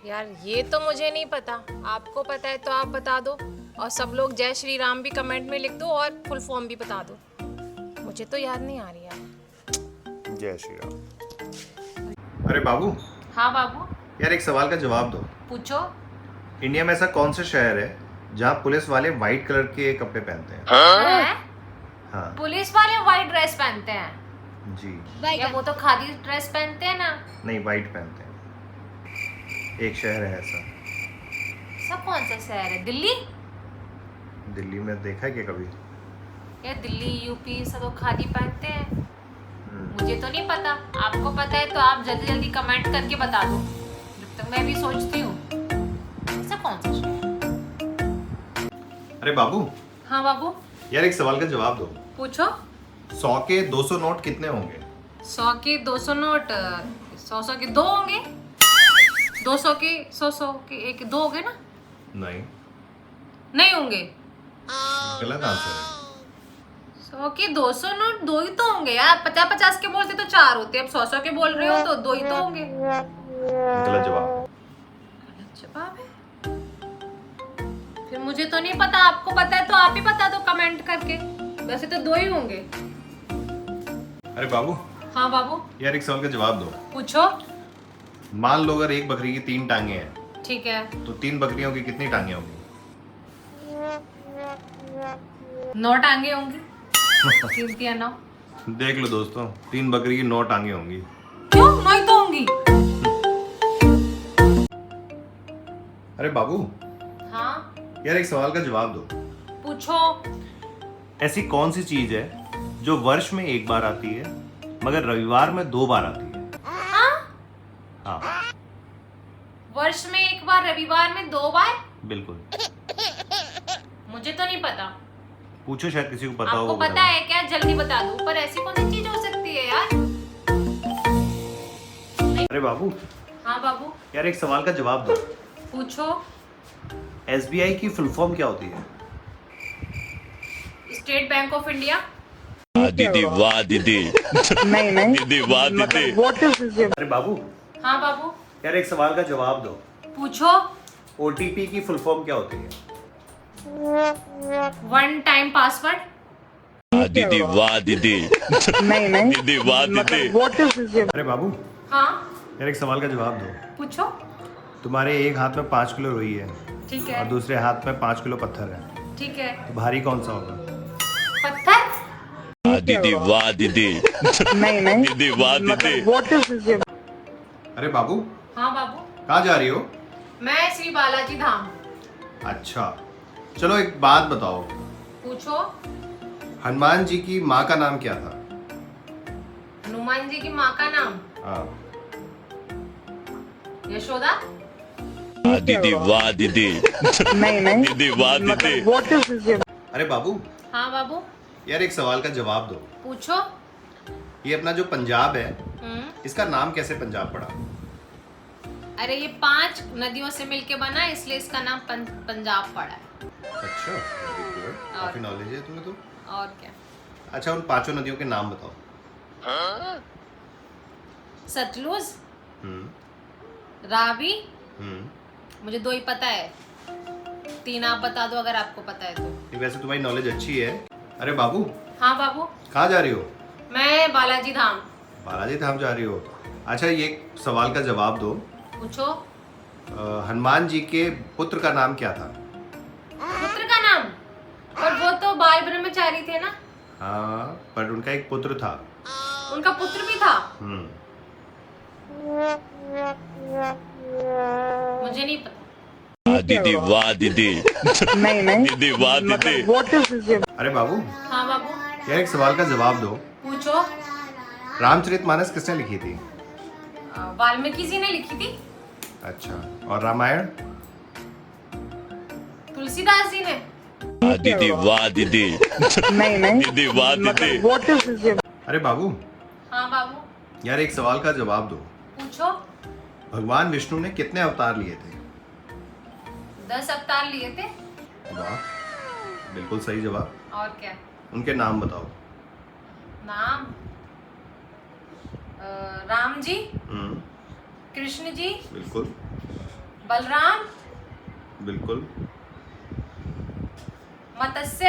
यार ये तो मुझे नहीं पता, आपको पता है तो आप बता दो। और सब लोग जय श्री राम भी कमेंट में लिख दो और फुल फॉर्म भी बता दो, मुझे तो याद नहीं आ रही यार। जय श्री राम। अरे बाबू। हाँ बाबू, यार एक सवाल का जवाब दो। पूछो। इंडिया में ऐसा कौन सा शहर है जहाँ पुलिस वाले व्हाइट कलर के कपड़े पहनते हैं? हैं? हाँ पुलिस वाले व्हाइट ड्रेस पहनते हैं? जी। या वो तो खादी ड्रेस पहनते हैं ना। नहीं, व्हाइट पहनते हैं। एक शहर है ऐसा। सब कौन सा शहर है? दिल्ली? दिल्ली में देखा है क्या कभी? या दिल्ली यूपी सब लोग खादी पहनते हैं? मुझे तो नहीं पता, आपको पता है तो आप जल्दी जल्दी कमेंट करके बता दो, जब तक मैं भी सोचती हूँ ऐसा कौन सा शहर। अरे बाबू। हाँ बाबू, यार एक सवाल का जवाब दो। पूछो। 100 के 200 नोट कितने होंगे? 100 के 200 नोट 100 के 2 होंगे। 200 के 100 के 1 2 हो गए ना? नहीं, नहीं होंगे। गलत आंसर है। 100 के 200 नोट 2 ही तो होंगे यार। 50-50 के बोलते तो 4 होते, अब 100 के बोल रहे हो तो 2 ही तो होंगे। गलत जवाब। गलत जवाब है? फिर मुझे तो नहीं पता, आपको पता है तो आप ही बता दो कमेंट करके। वैसे तो 2 ही होंगे। अरे बाबू। हाँ बाबू, यार एक सवाल का जवाब दो। पूछो। मान लो अगर एक बकरी की 3 टांगे हैं ठीक है, तो 3 बकरियों की कितनी टांगे होंगी? 9 टांगे होंगी। 3 या 9। देख लो दोस्तों, 3 बकरी की 9 टांगे होंगी। क्यों? 9 ही तो होंगी। अरे बाबू। हाँ यार एक सवाल का जवाब दो। पूछो। ऐसी कौन सी चीज है जो वर्ष में एक बार आती है मगर रविवार में 2 बार आती है? हाँ, वर्ष में एक बार, रविवार में 2 बार? बिल्कुल। मुझे तो नहीं पता, पूछो, शायद किसी को पता आपको होगा। पता है क्या? जल्दी बता दो। पर ऐसी कौन सी चीज हो सकती है यार? अरे बाबू। हाँ बाबू, यार एक सवाल का जवाब दो। पूछो। SBI की फुल फॉर्म क्या होती है? State bank of India. दीदी वाह दीदी दीदी वाह दीदी। अरे बाबू, हाँ बाबू, यार एक सवाल का जवाब दो। पूछो। OTP की फुल फॉर्म क्या होती है? One time password. दीदी वाह दीदी दीदी वाह दीदी। अरे बाबू, हाँ यार एक सवाल का जवाब दो। पूछो। तुम्हारे एक हाथ में 5 किलो रुई है ठीक और है, दूसरे हाथ में 5 किलो पत्थर है, ठीक है। तो भारी कौन सा होगा? पत्थर। दीदी वाह दीदी दीदी वाह दीदी। अरे बाबू, हाँ बाबू, कहाँ जा रही हो? मैं श्री बालाजी धाम। अच्छा, चलो एक बात बताओ, पूछो। हनुमान जी की माँ का नाम क्या था? हनुमान जी की माँ का नाम हाँ, यशोदा। दीदी वाह दीदी दीदी वाह दीदी। अरे बाबू, हाँ बाबू, यार एक सवाल का जवाब दो। पूछो। ये अपना जो पंजाब है, हम्म, इसका नाम कैसे पंजाब पड़ा? अरे ये 5 नदियों से मिलके बना है, इसलिए इसका नाम पंजाब पड़ा है। अच्छा, very good, काफी नॉलेज है तुम्हें तो। और क्या। अच्छा, उन 5 नदियों के नाम बताओ। सतलुज, हम्म, रावी, हम्म। मुझे 2 ही पता है, 3 आप बता दो अगर आपको पता है तो। ये वैसे तुम्हारी नॉलेज अच्छी है। अरे बाबू, हाँ बाबू, कहाँ जा रही हो? मैं बालाजी धाम। बालाजी धाम जा रही हो? अच्छा, ये एक सवाल का जवाब दो। पूछो। हनुमान जी के पुत्र का नाम क्या था? पुत्र का नाम, पर वो तो बाल ब्रह्मचारी थे ना। हाँ, पर उनका एक पुत्र था। उनका पुत्र भी था, मुझे नहीं पता। दीदी वाह दीदी दीदी वाह दीदी। अरे बाबू, हाँ बाबू, यार एक सवाल का जवाब दो। पूछो। रामचरितमानस किसने लिखी थी? वाल्मीकि जी ने लिखी थी। अच्छा, और रामायण? तुलसीदास जी ने। दीदी वाह दीदी दीदी वाह दीदी। अरे बाबू, हाँ बाबू, यार एक सवाल का जवाब दो। पूछो। भगवान विष्णु ने कितने अवतार लिए थे? 10 अवतार लिए थे। वाह, बिल्कुल सही जवाब। और क्या। उनके नाम बताओ। नाम, राम जी, हम्म, कृष्ण जी, बिल्कुल बलराम, बिल्कुल। मत्स्य,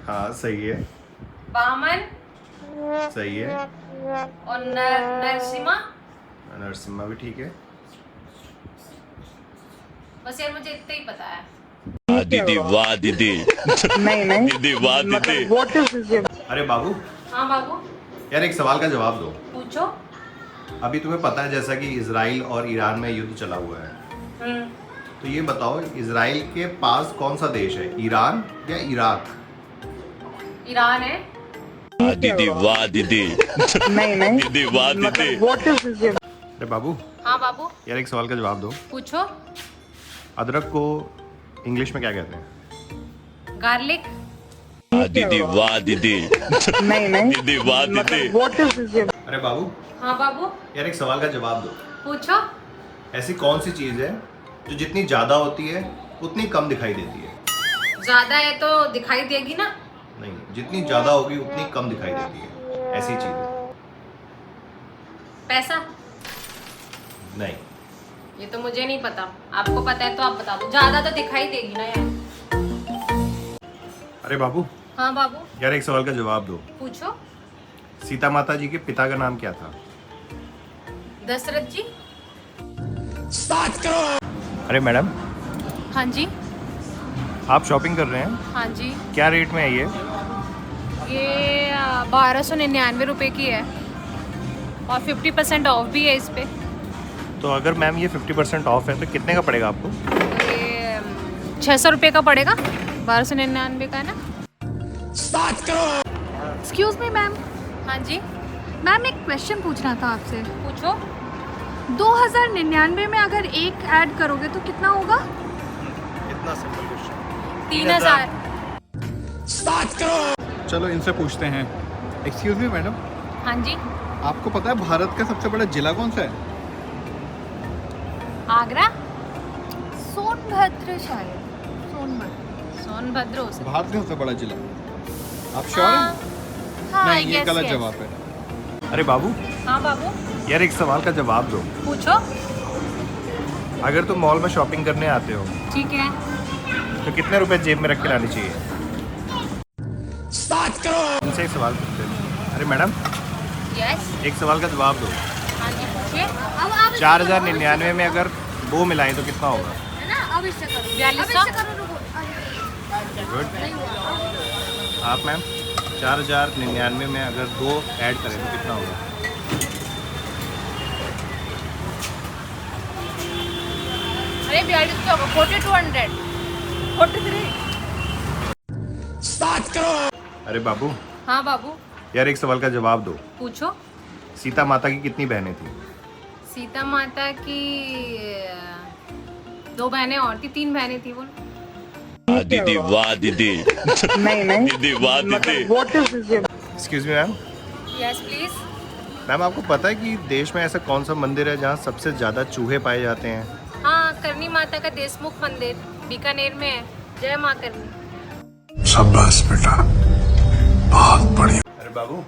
हाँ, सही है, वामन सही है। और नरसिम्हा। नरसिम्हा भी ठीक है। बस यार मुझे इतना ही पता है। दीदी वाह दीदी दीदी वाह दीदी। अरे बाबू, हाँ बाबू, यार एक सवाल का जवाब दो। पूछो। अभी तुम्हें पता है जैसा कि इजराइल और ईरान में युद्ध चला हुआ है, हम्म, तो ये बताओ, इजराइल के पास कौन सा देश है, ईरान या इराक? ईरान है। दीदी वाह दीदी दीदी वाह दीदी। अरे बाबू, हाँ बाबू, यार एक सवाल का जवाब दो। पूछो। अदरक को इंग्लिश में क्या कहते हैं? गार्लिक। दीदी वाह दीदी दीदी वाह दीदी। अरे बाबू, हाँ बाबू, यार एक सवाल का जवाब दो। पूछो। ऐसी कौन सी चीज है जो जितनी ज्यादा होती है उतनी कम दिखाई देती है? ज्यादा है तो दिखाई देगी ना। नहीं, जितनी ज्यादा होगी उतनी कम दिखाई देती है, ऐसी चीज है। पैसा। नहीं। ये तो मुझे नहीं पता, आपको पता है तो आप बता दो। ज्यादा तो दिखाई देगी ना यार। अरे बाबू, हाँ बाबू, यार एक सवाल का जवाब दो। पूछो। सीता माता जी के पिता का नाम क्या था? दशरथ जी। अरे मैडम, हाँ जी, आप शॉपिंग कर रहे हैं, हाँ जी। क्या रेट में है ये? ये 1299 रुपए की है और 50% ऑफ भी है इस पे। तो अगर मैम ये 50% ऑफ है तो कितने का पड़ेगा आपको? ये 600 रुपये का पड़ेगा, 1299 का है ना। Excuse me ma'am. हाँ जी, मैम एक क्वेश्चन पूछना था आपसे। पूछो। 2099 में अगर एक ऐड करोगे तो कितना होगा? इतना सिंपल क्वेश्चन। 3000। चलो इनसे पूछते हैं। एक्सक्यूज मी मैडम, हाँ जी। आपको पता है भारत का सबसे बड़ा जिला कौन सा है? आगरा। सोनभद्र शायद। सोनभद्र। सोनभद्र हो सकता। भारत का सबसे बड़ा जिला। आप श्योर हैं? हाँ, नहीं, ये yes, गलत yes. जवाब है। अरे बाबू, हाँ बाबू, यार एक सवाल का जवाब दो। पूछो। अगर तुम मॉल में शॉपिंग करने आते हो ठीक है। तो कितने रुपए जेब में रख के लानी चाहिए? 7 करोड़। तुमसे एक सवाल पूछते हैं। अरे मैडम, यस। एक सवाल का जवाब दो। हाँ जी, पूछिए। 4099 में अगर 2 मिलाएं तो कितना होगा? 4200। गुड। आप मैम, 4099 में अगर 2 ऐड करें तो कितना होगा? अरे 42 क्या होगा? 4200, 43। 7 करोड़। अरे बाबू, हाँ बाबू, यार एक सवाल का जवाब दो। पूछो। सीता माता की कितनी बहनें थी? सीता माता की 2 बहनें और थी, 3 बहनें थी बोल। दीदी वाह दीदी। दीदी वाह दीदी। Excuse me ma'am. Yes please. Ma'am आपको पता है कि देश में ऐसा कौन सा मंदिर है जहाँ सबसे ज़्यादा चूहे पाए जाते हैं? हाँ, करनी माता का देशमुख मंदिर बीकानेर में है। जय माँ करनी। शाबाश बेटा, बहुत बढ़िया। अरे बाबू,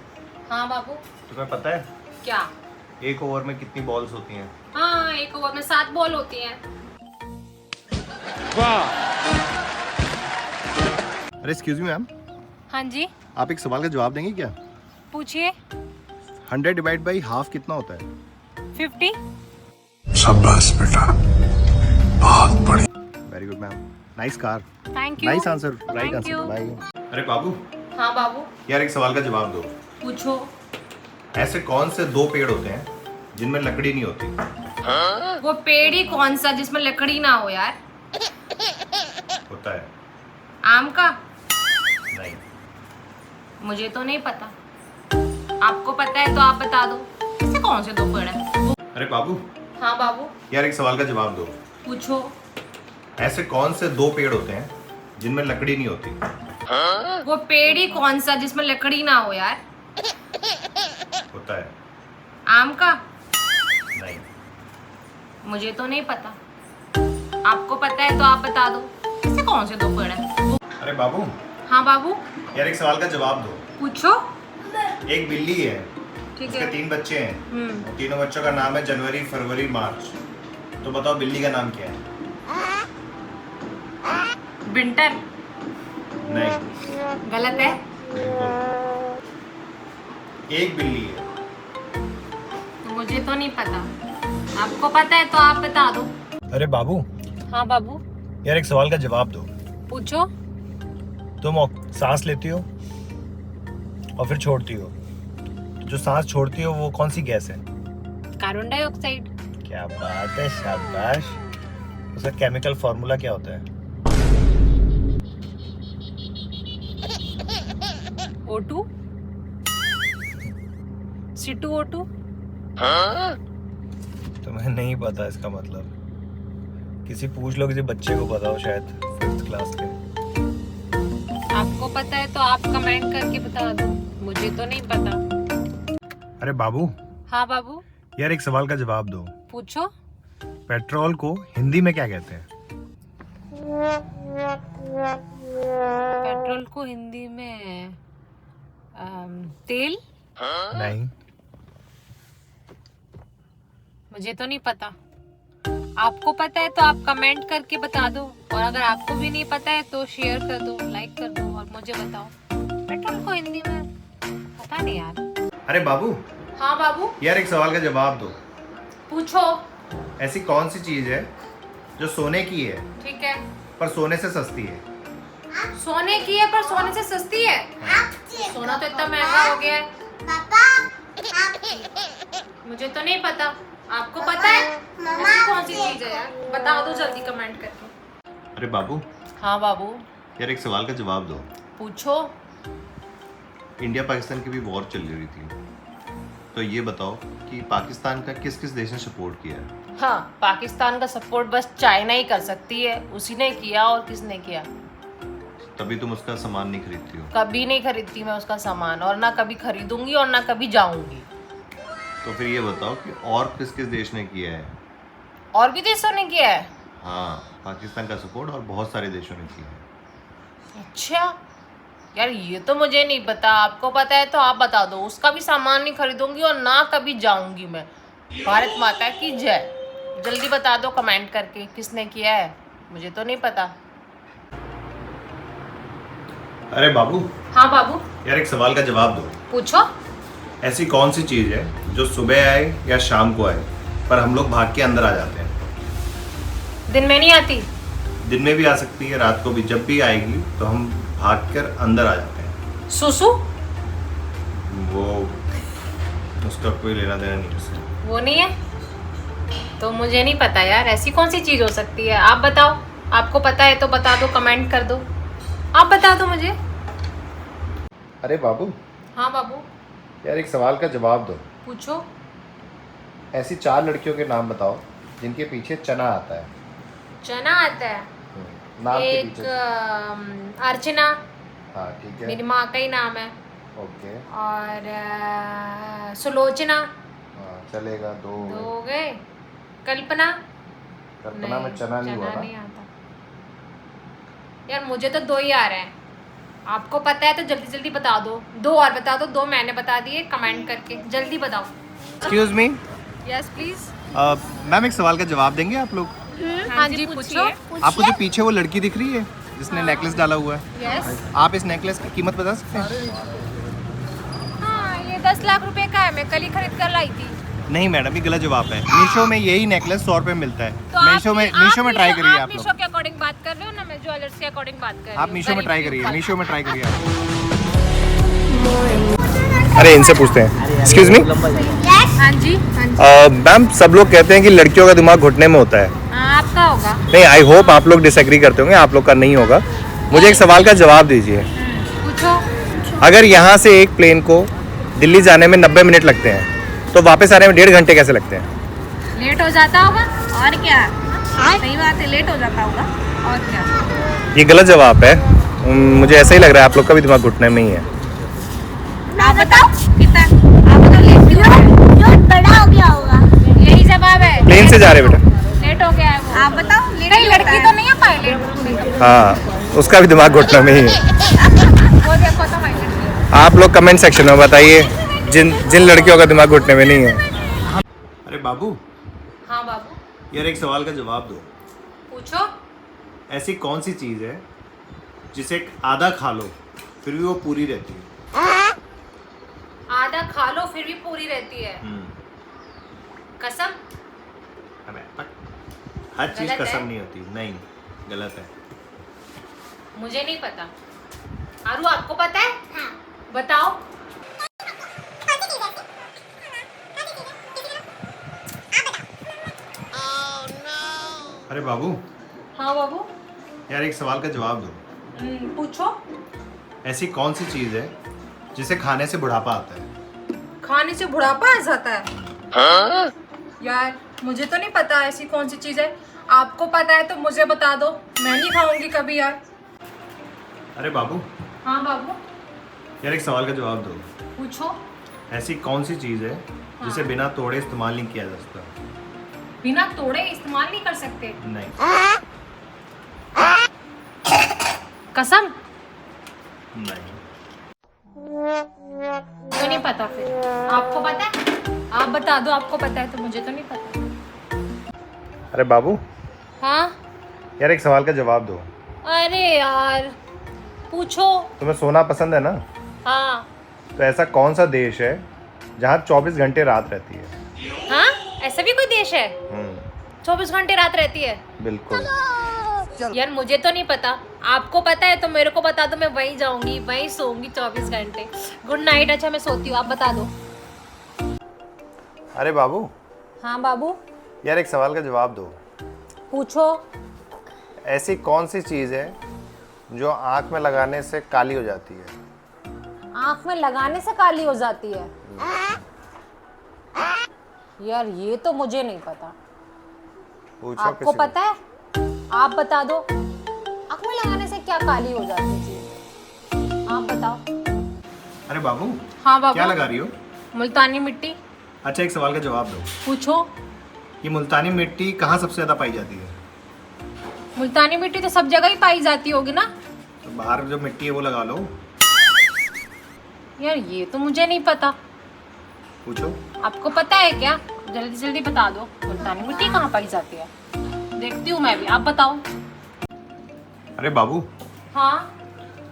हाँ बाबू। तुम्हें पता है क्या? एक ओवर में कितनी बॉल्स होती हैं? हाँ, एक ओवर में 7 बॉल होती हैं। अरे एक्सक्यूज मी मैम, हाँ जी, आप एक सवाल का जवाब देंगे क्या? पूछिए। 100 डिवाइड बाई हाफ कितना होता है? 50। शाबाश बेटा, बहुत बढ़िया। Very good ma'am, nice car, thank you. Nice answer, right Thank answer. you. Bye. अरे बाबू, हाँ बाबू, यार एक सवाल का जवाब दो। पूछो। ऐसे कौन से 2 पेड़ होते हैं जिनमें लकड़ी नहीं होती? वो पेड़ ही कौन सा जिसमें लकड़ी ना हो यार? होता है। आम का? नहीं। मुझे तो नहीं पता। आपको पता है तो आप बता दो। ऐसे कौन से 2 पेड़ हैं? अरे बाबू, हाँ बाबू, यार एक सवाल का जवाब दो। पूछो। ऐसे कौन से 2 पेड़ होते हैं जिनमें लकड़ी नहीं होती? वो पेड़ ही कौन सा जिसमें लकड़ी ना हो यार? होता है। आम का? नहीं। मुझे तो नहीं पता। आपको पता है तो आप बता दो। ऐसे कौन से 2 पेड़ हैं? अरे बाबू, हाँ बाबू, यार एक सवाल का जवाब दो। पूछो। एक बिल्ली है, ठीक उसके है। 3 बच्चे हैं। तीनों बच्चों का नाम है जनवरी, फरवरी, मार्च। तो बताओ बिल्ली का नाम क्या है? विंटर। नहीं। गलत है। बिल्कुल। एक बिल्ली है। मुझे तो नहीं पता। आपको पता है तो आप बता दो। अरे बाबू, हाँ बाबू, यार एक सवाल का जवाब दो। पूछो। तुम सांस लेती हो और फिर छोड़ती हो, तो जो सांस छोड़ती हो वो कौन सी गैस है? Carbon dioxide. क्या बात है, शाबाश। उसका केमिकल फॉर्मूला क्या होता है? O2, C2O2। तुम्हें नहीं पता इसका मतलब? किसी पूछ लो, किसी बच्चे को पता हो शायद 5th क्लास के। आपको पता है तो आप कमेंट करके बता दो। मुझे तो नहीं पता। अरे बाबू, हाँ बाबू, यार एक सवाल का जवाब दो। पूछो। पेट्रोल को हिंदी में क्या कहते हैं? पेट्रोल को हिंदी में तेल? नहीं। मुझे तो नहीं पता। आपको पता है तो आप कमेंट करके बता दो, और अगर आपको भी नहीं पता है तो शेयर कर दो, लाइक कर दो और मुझे बताओ। पेट्रोल को हिंदी में पता नहीं यार। अरे बाबू, हाँ बाबू, यार एक सवाल का जवाब दो। पूछो। ऐसी कौन सी चीज है जो सोने की है ठीक है। पर सोने से सस्ती है? सोने की है पर सोने से सस्ती है? सोना तो इतना महंगा हो गया है। मुझे तो नहीं पता। आपको पता है? ऐसी कौन सी चीज है यार? बता दो जल्दी कमेंट करके। अरे बाबू, हाँ बाबू, यार एक सवाल का जवाब दो। पूछो। इंडिया पाकिस्तान की भी वॉर चल रही थी, तो ये बताओ कि पाकिस्तान का किस किस देश ने सपोर्ट किया है? हाँ, पाकिस्तान का सपोर्ट बस चाइना ही कर सकती है। उसी ने किया, और किसने किया? तभी तुम उसका सामान नहीं खरीदती हो। कभी नहीं खरीदती मैं उसका सामान, और ना कभी खरीदूंगी और ना कभी जाऊंगी। तो फिर ये बताओ कि और किस किस देश ने किया है? और भी देशों ने किया है? हाँ, पाकिस्तान का सपोर्ट और बहुत सारे देशों ने किया है। अच्छा, यार ये तो मुझे नहीं पता, आपको पता है तो आप बता दो। उसका भी सामान नहीं खरीदूंगी और ना कभी जाऊंगी मैं। भारत माता की जय। जल्दी बता दो कमेंट करके किसने किया है, मुझे तो नहीं पता। अरे बाबू, हाँ बाबू, यार एक सवाल का जवाब दो। पूछो। ऐसी कौन सी चीज है जो सुबह आए या शाम को आए पर हम लोग भाग के अंदर आ जाते हैं? दिन में नहीं आती? दिन में भी आ सकती है, रात को भी, जब भी आएगी तो हम भाग कर अंदर आ जाते हैं। सुसु? वो उसका कोई लेना देना नहीं उससे। वो नहीं है तो मुझे नहीं पता यार, ऐसी कौन सी चीज हो सकती है? आप बताओ, आपको पता है तो बता दो, कमेंट कर दो। आप बता दो मुझे। अरे बाबू, हाँ बाबू, यार एक सवाल का जवाब दो। पूछो। ऐसी 4 लड़कियों के नाम बताओ जिनके पीछे चना आता है। चना आता है? नाम के एक पीछे। अर्चना, हाँ ठीक है। मेरी माँ का ही नाम है। ओके। और सुलोचना। हाँ चलेगा, 2 दो हो गए। कल्पना? कल्पना में चना नहीं हुआ ना? नहीं आता यार, मुझे तो 2 ही आ रहे हैं। आपको पता है तो जल्दी जल्दी बता दो। 2 और बता दो। 2 मैंने बता दिए, कमेंट करके जल्दी बताओ। Excuse me yes please. Ma'am, एक सवाल का जवाब देंगे आप लोग? हाँ जी पूछो। आपको जो पीछे वो लड़की दिख रही है जिसने नेकलेस डाला हुआ है, यस। आप इस नेकलेस की कीमत बता सकते हैं? हाँ, ये 10 लाख रुपए का है, मैं कल ही खरीद कर लाई थी। नहीं मैडम, ये गलत जवाब है। मीशो में यही नेकलेस 100 रुपए मिलता है। तो मीशो में ट्राई करिए आप मीशो लोग। के अकॉर्डिंग बात कर रहे हो ना, मैं ज्वेलर्स के अकॉर्डिंग बात कर रही हूँ। आप मीशो में ट्राई करिए, गरीब मीशो में ट्राई करिए आप। अरे इनसे पूछते हैं। एक्सक्यूज मी हाँ जी, हाँ जी। मैम, सब लोग कहते हैं कि लड़कियों का दिमाग घुटने में होता है। हाँ, आपका होगा। नहीं, आई होप आप लोग डिसएग्री करते होंगे, आप लोग का नहीं होगा। मुझे एक सवाल का जवाब दीजिए। पूछो। अगर यहाँ से एक प्लेन को दिल्ली जाने में 90 मिनट लगते हैं तो वापस आने में 1.5 घंटे कैसे लगते हैं? लेट हो जाता होगा और क्या। सही बात है, लेट हो जाता होगा और क्या। ये गलत जवाब है। मुझे ऐसा ही लग रहा है आप लोग का भी दिमाग घुटने में ही है। आप बताओ कितना। आप बताओ लेट क्यों है? जो बड़ा हो गया होगा। यही जवाब है। प्लेन से जा रहे बेटा। लेट हो गया है वो। आप बताओ लेट। नहीं, लड़की तो नहीं है पायलट। हाँ, उसका भी दिमाग घुटने में ही है। वो देखो तो पायलट। आप लोग कमेंट सेक्शन में बताइए जिन लड़कियों का दिमाग घुटने में नहीं है। अरे बाबू। हाँ बाबू, यार एक सवाल का जवाब दो। पूछो। ऐसी कौन सी चीज है जिसे आधा खा लो फिर भी वो पूरी रहती है? आधा खा लो फिर भी पूरी रहती है? कसम? अबे, हर चीज गलत कसम है? नहीं होती। नहीं, गलत है। मुझे नहीं पता। आरू, आपको पता है? हाँ। बताओ। अरे बाबू, हाँ बाबू। यार एक सवाल का जवाब दो। पूछो। ऐसी कौन सी चीज है जिसे खाने से बुढ़ापा आता है? खाने से बुढ़ापा आ जाता है? यार मुझे तो नहीं पता ऐसी कौन सी चीज है। आपको पता है तो मुझे बता दो, मैं नहीं खाऊंगी कभी यार। अरे बाबू। हाँ बाबू। यार एक सवाल का जवाब दो। पूछो। ऐसी कौन सी चीज है जिसे बिना तोड़े इस्तेमाल नहीं किया जा सकता? बिना तोड़े इस्तेमाल नहीं कर सकते? नहीं। कसम? नहीं। तो नहीं पता फिर। आपको पता है? आप बता दो, आपको पता है तो मुझे तो नहीं पता। अरे बाबू। हाँ। यार एक सवाल का जवाब दो। अरे यार पूछो। तुम्हें सोना पसंद है ना? हाँ। तो ऐसा कौन सा देश है जहाँ 24 घंटे रात रहती है? हाँ, ऐसा भी कोई देश है 24 घंटे रात रहती है? बिल्कुल। यार मुझे तो नहीं पता। आपको पता है तो मेरे को बता दो, मैं वहीं जाऊंगी, वहीं सोऊंगी 24 घंटे। Good night. अच्छा मैं सोती हूँ, आप बता दो। अरे बाबू। हाँ बाबू। यार एक सवाल का जवाब दो। पूछो। ऐसी कौन सी चीज़ है जो आँख में लगाने से काली हो जाती है? आँख में लगाने से काली हो जाती है? यार ये तो मुझे नहीं पता। पूछो आपको किसी पता है? आप बता दो। आँख में लगाने से क्या काली हो जाती है? आप बताओ। अरे बाबू। हाँ बाबू। क्या लगा रही हो? मुल्तानी मिट्टी। अच्छा एक सवाल का जवाब दो। पूछो। ये मुल्तानी मिट्टी कहाँ सबसे ज़्यादा पाई जाती है? मुल्तानी मिट्टी तो सब जगह ही पाई जाती होगी ना? तो बाहर जो मिट्टी है वो लगा लो। यार ये तो मुझे नहीं पता। पूछो। आपको पता है क्या? जल्दी जल्दी बता दो। मुल्तानी मिट्टी कहाँ पाई जाती है? देखती हूँ मैं भी, आप बताओ। अरे बाबू, हाँ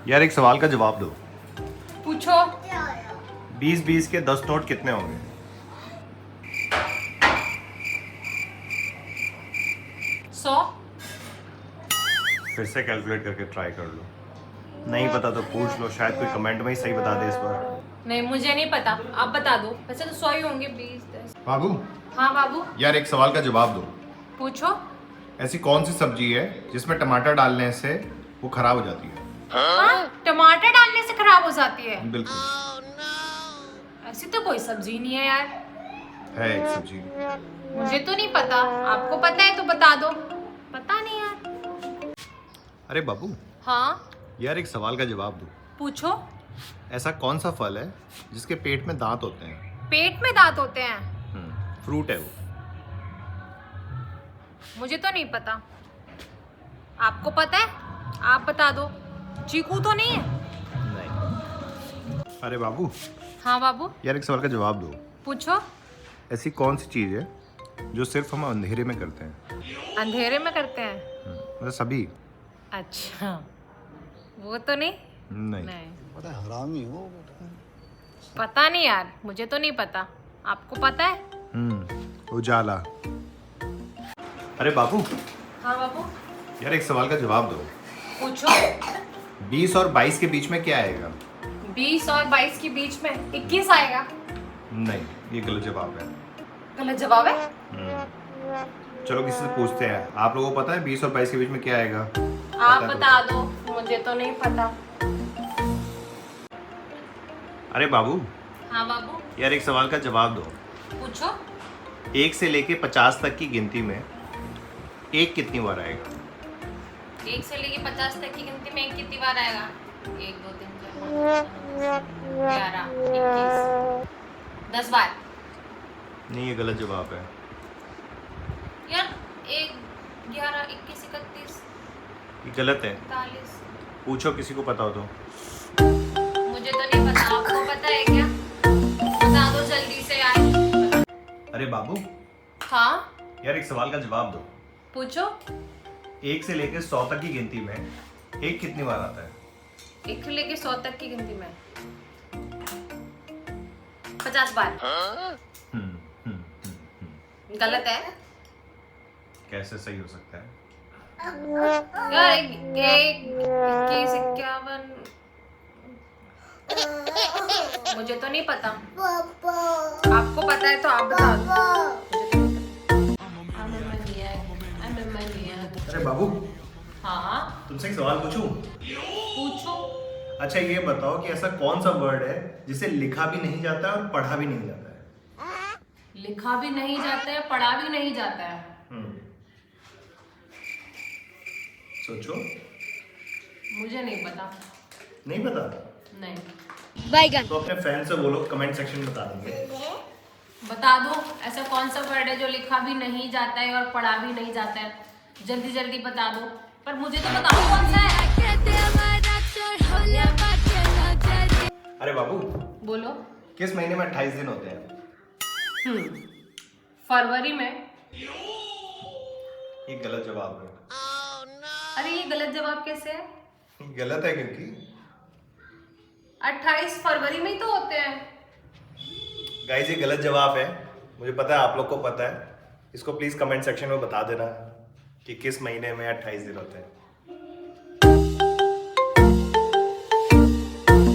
यार एक सवाल का जवाब दो। पूछो। 20-20 के 10 नोट कितने होंगे? 100। फिर से कैलकुलेट करके ट्राई कर लो। नहीं पता तो पूछ लो, शायद कोई कमेंट में ही सही बता दे इस बार। नहीं मुझे नहीं पता, आप बता दो। वैसे तो 100 ही होंगे। 20 10। बाबू, हाँ बाबू यार एक सवाल का जवाब दो। पूछो। ऐसी कौन सी सब्जी है जिसमें टमाटर डालने से वो खराब हो जाती है? हाँ? टमाटर डालने से खराब हो जाती है? बिल्कुल ऐसी तो कोई सब्जी नहीं है यार। है एक सब्जी। मुझे तो नहीं पता, आपको पता है तो बता दो। पता नहीं यार। अरे बाबू, हाँ यार एक सवाल का जवाब दो। पूछो। ऐसा कौन सा फल है जिसके पेट में दांत होते हैं? पेट में दांत होते हैं? फ्रूट है वो। मुझे तो नहीं पता, आपको पता है? आप बता दो। चीकू तो नहीं है? नहीं। अरे बाबू, हाँ बाबू यार एक सवाल का जवाब दो। पूछो। ऐसी कौन सी चीज़ है जो सिर्फ हम अंधेरे में करते हैं? अंधेरे में करते हैं? मतलब सभी। अच्छा, वो तो नहीं। नहीं। पता नहीं यार, मुझे तो नहीं पता, आपको पता है? उजाला। अरे बाबू, हाँ बाबू यार एक सवाल का जवाब दो। पूछो। 20 और 22 के बीच में क्या आएगा? 20 और 22 के बीच में 21 आएगा। नहीं, ये गलत जवाब है। गलत जवाब है? चलो किसी से पूछते हैं। आप लोगों को पता है 20 और 22 के बीच में क्या आएगा? आप बता दो, मुझे तो नहीं पता। अरे बाबू, हाँ बाबू यार एक सवाल का जवाब दो। पूछो। 1 से लेके 50 तक की गिनती में एक कितनी बार आएगा? 1 से लेके 50 तक की गिनती में एक कितनी बार आएगा? 1 2 3 4 11 21 10 बार। नहीं, ये गलत जवाब है। यार 1 11 21 31 ये गलत है। 43। पूछो किसी को पता हो तो। मुझे तो नहीं पता, आपको पता है क्या? बता दो जल्दी से यार। अरे बाबू, हाँ यार एक सवाल का जवाब दो। पूछो। 1 से लेके 100 तक की गिनती में एक कितनी बार आता है? 1 से लेके 100 तक की गिनती में 50 बार। गलत है? कैसे सही हो सकता है? यार 1 21 51 मुझे तो नहीं पता, आपको पता है तो आप बता दो। अरे बाबू, हाँ तुमसे एक सवाल पूछूं? पूछो। अच्छा ये बताओ कि ऐसा कौन सा वर्ड है जिसे लिखा भी नहीं जाता है और पढ़ा भी नहीं जाता है? लिखा भी नहीं जाता है, पढ़ा भी नहीं जाता है। सोचो। मुझे नहीं पता। नहीं पता? नहीं। बैगन। तो अपने फैन से बोलो, कमेंट सेक्शन में बता देंगे। बता दो, ऐसा कौन सा वर्ड है जो लिखा भी नहीं जाता है और पढ़ा भी नहीं जाता है? जल्दी जल्दी बता दो, पर मुझे तो बताओ कौन सा है। अरे बाबू, बोलो। किस महीने में 28 दिन होते हैं? फरवरी में। ये गलत जवाब है। अरे ये गलत जवाब कैसे है? गलत है क्योंकि 28 फरवरी में ही तो होते हैं। गाइस ये गलत जवाब है। मुझे पता है आप लोग को पता है। इसको प्लीज कमेंट सेक्शन में बता देना कि किस महीने में 28 दिन होते हैं।